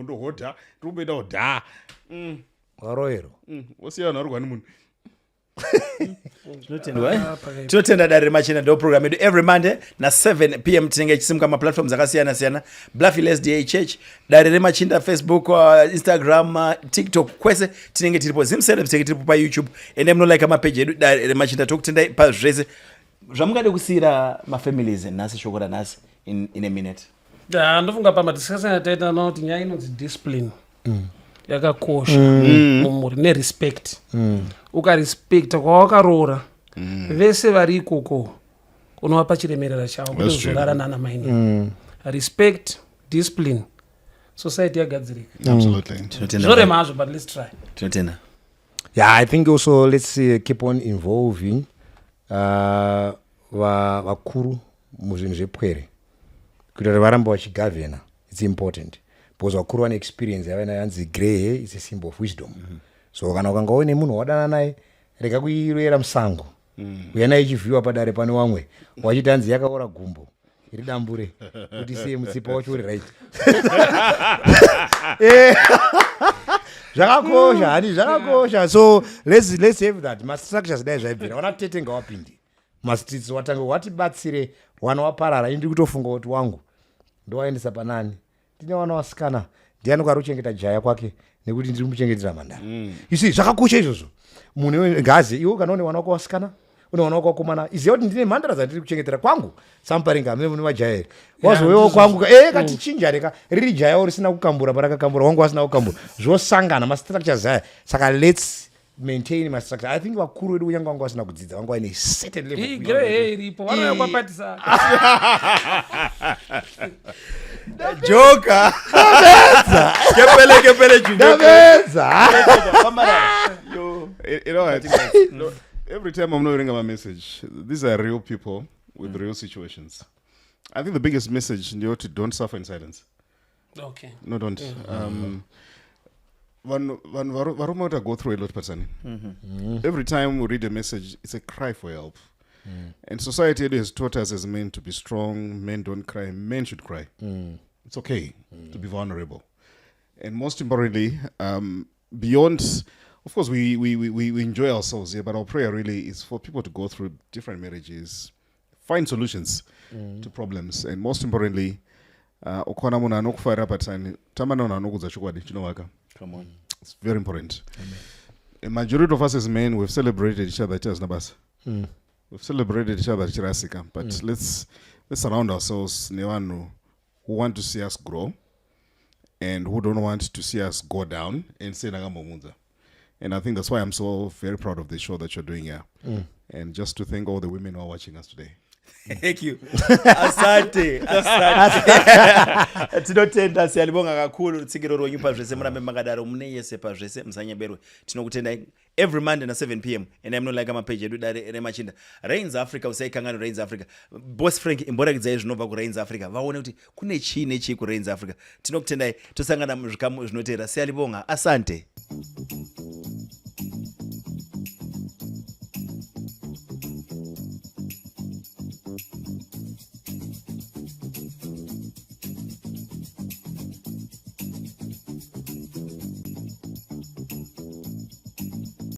ndohodha tirumboenda hodhaa waroero wosiya vanhu vari kwani munhu. Tinotenda Dare Remachina ndo program yedu every Monday na 7 PM tinenge chisimuka maplatforms akasiyana siyana. Bluffy SDA Church, Dare Remachina Facebook, Instagram, TikTok, kwese tinenge tiripo zimsele tinenge tiripo pa YouTube ende mno like page yedu Dare Remachina tokutenda pa zvese zvamungade kusira ma families nasi shokora nasi in a minute. Ndofunga pa madiscussion ataita kuti nyaya inonzi discipline yakakosha mumuri nerespect. Ukarespekta kwawakaroora vese vari ikoko unovapa chiremerera chavo kuti uzorara nana maini. Respect, discipline, society yagadzirika. Zvorema hazvo, but let's try. Tinotenda. Yeah, I think also let's keep on involving vakuru muzvinhu zvepwere kuti varamba vachigavhena. It's important because vakuru vane experience yavana yanzi grey hair is a symbol of wisdom. So kana ukanga une munhu wadana naye rega kuiroera musango uya naye chivhiwa padare pane wamwe wachiti hanzi yakaora gumbo iri dambure kuti siye mutsipa wacho uri right. Zvakakosha hani zvakakosha. So let's have that mastructures dai zvaibvira wana tetenga wapindi mastreets watanga watibatsire wana waparara. Indi kutofunga kuti wangu ndowaendesa panani tine wana wasikana ndiani kwari kuchengeta jaya kwake nekuti ndiri kumuchengetera mandara. You see zvakakosha izvozvo. Munhu ngazi iwe kana une wana wako wasikana une wana wako wakomana iziva kuti ndine mhandara dzandiri kuchengetera kwangu samparinga hamene mune majaya here wazowewo kwangu katichinja reka riri jaya risina kukambura parakakambura wangu wasina kukambura zvosangana mastructures aya. Saka let's maintain mastructure. I think vakuru vedu kunyange vanga vasina kudzidza vanga vaine certain level. Grey iripo vanoya kwapatisa Joka. Kepele You know, I think every time I'm not reading my message, these are real people with real situations. I think the biggest message is to don't suffer in silence. Okay. No, don't. Varumota go through a lot, person. Every time we read a message, it's a cry for help. And society has taught us as men to be strong. Men don't cry. Men should cry. It's okay to be vulnerable. And most importantly, beyond, of course, we enjoy ourselves here, but our prayer really is for people to go through different marriages, find solutions to problems, and most importantly, come on, it's very important. a majority of us as men, we've celebrated each other as Nabasa. We've celebrated each other as Chirasika. But let's surround ourselves, Newanu, who want to see us grow and who don't want to see us go down and say Nagamunza. And I think that's why I'm so very proud of the show that you're doing here. And just to thank all the women who are watching us today. Thank you. Asante. Tinotenda siyalibonga kakhulu Rutsigiro ronyupa zvese murambe makadaro mune yese pazvese musanyaberwe. Tinokutenda every Monday na 7 p.m. and I'm not like my page edu dare remachinda. Reigns Africa usaikangana Reigns Africa. Boss Frank imborakidza zvinobva ku Reigns Africa. Vaone kuti kune chi ku Reigns Africa. Tinokutendai tosangana muzvikamu zvinotera siyalibonga. Asante.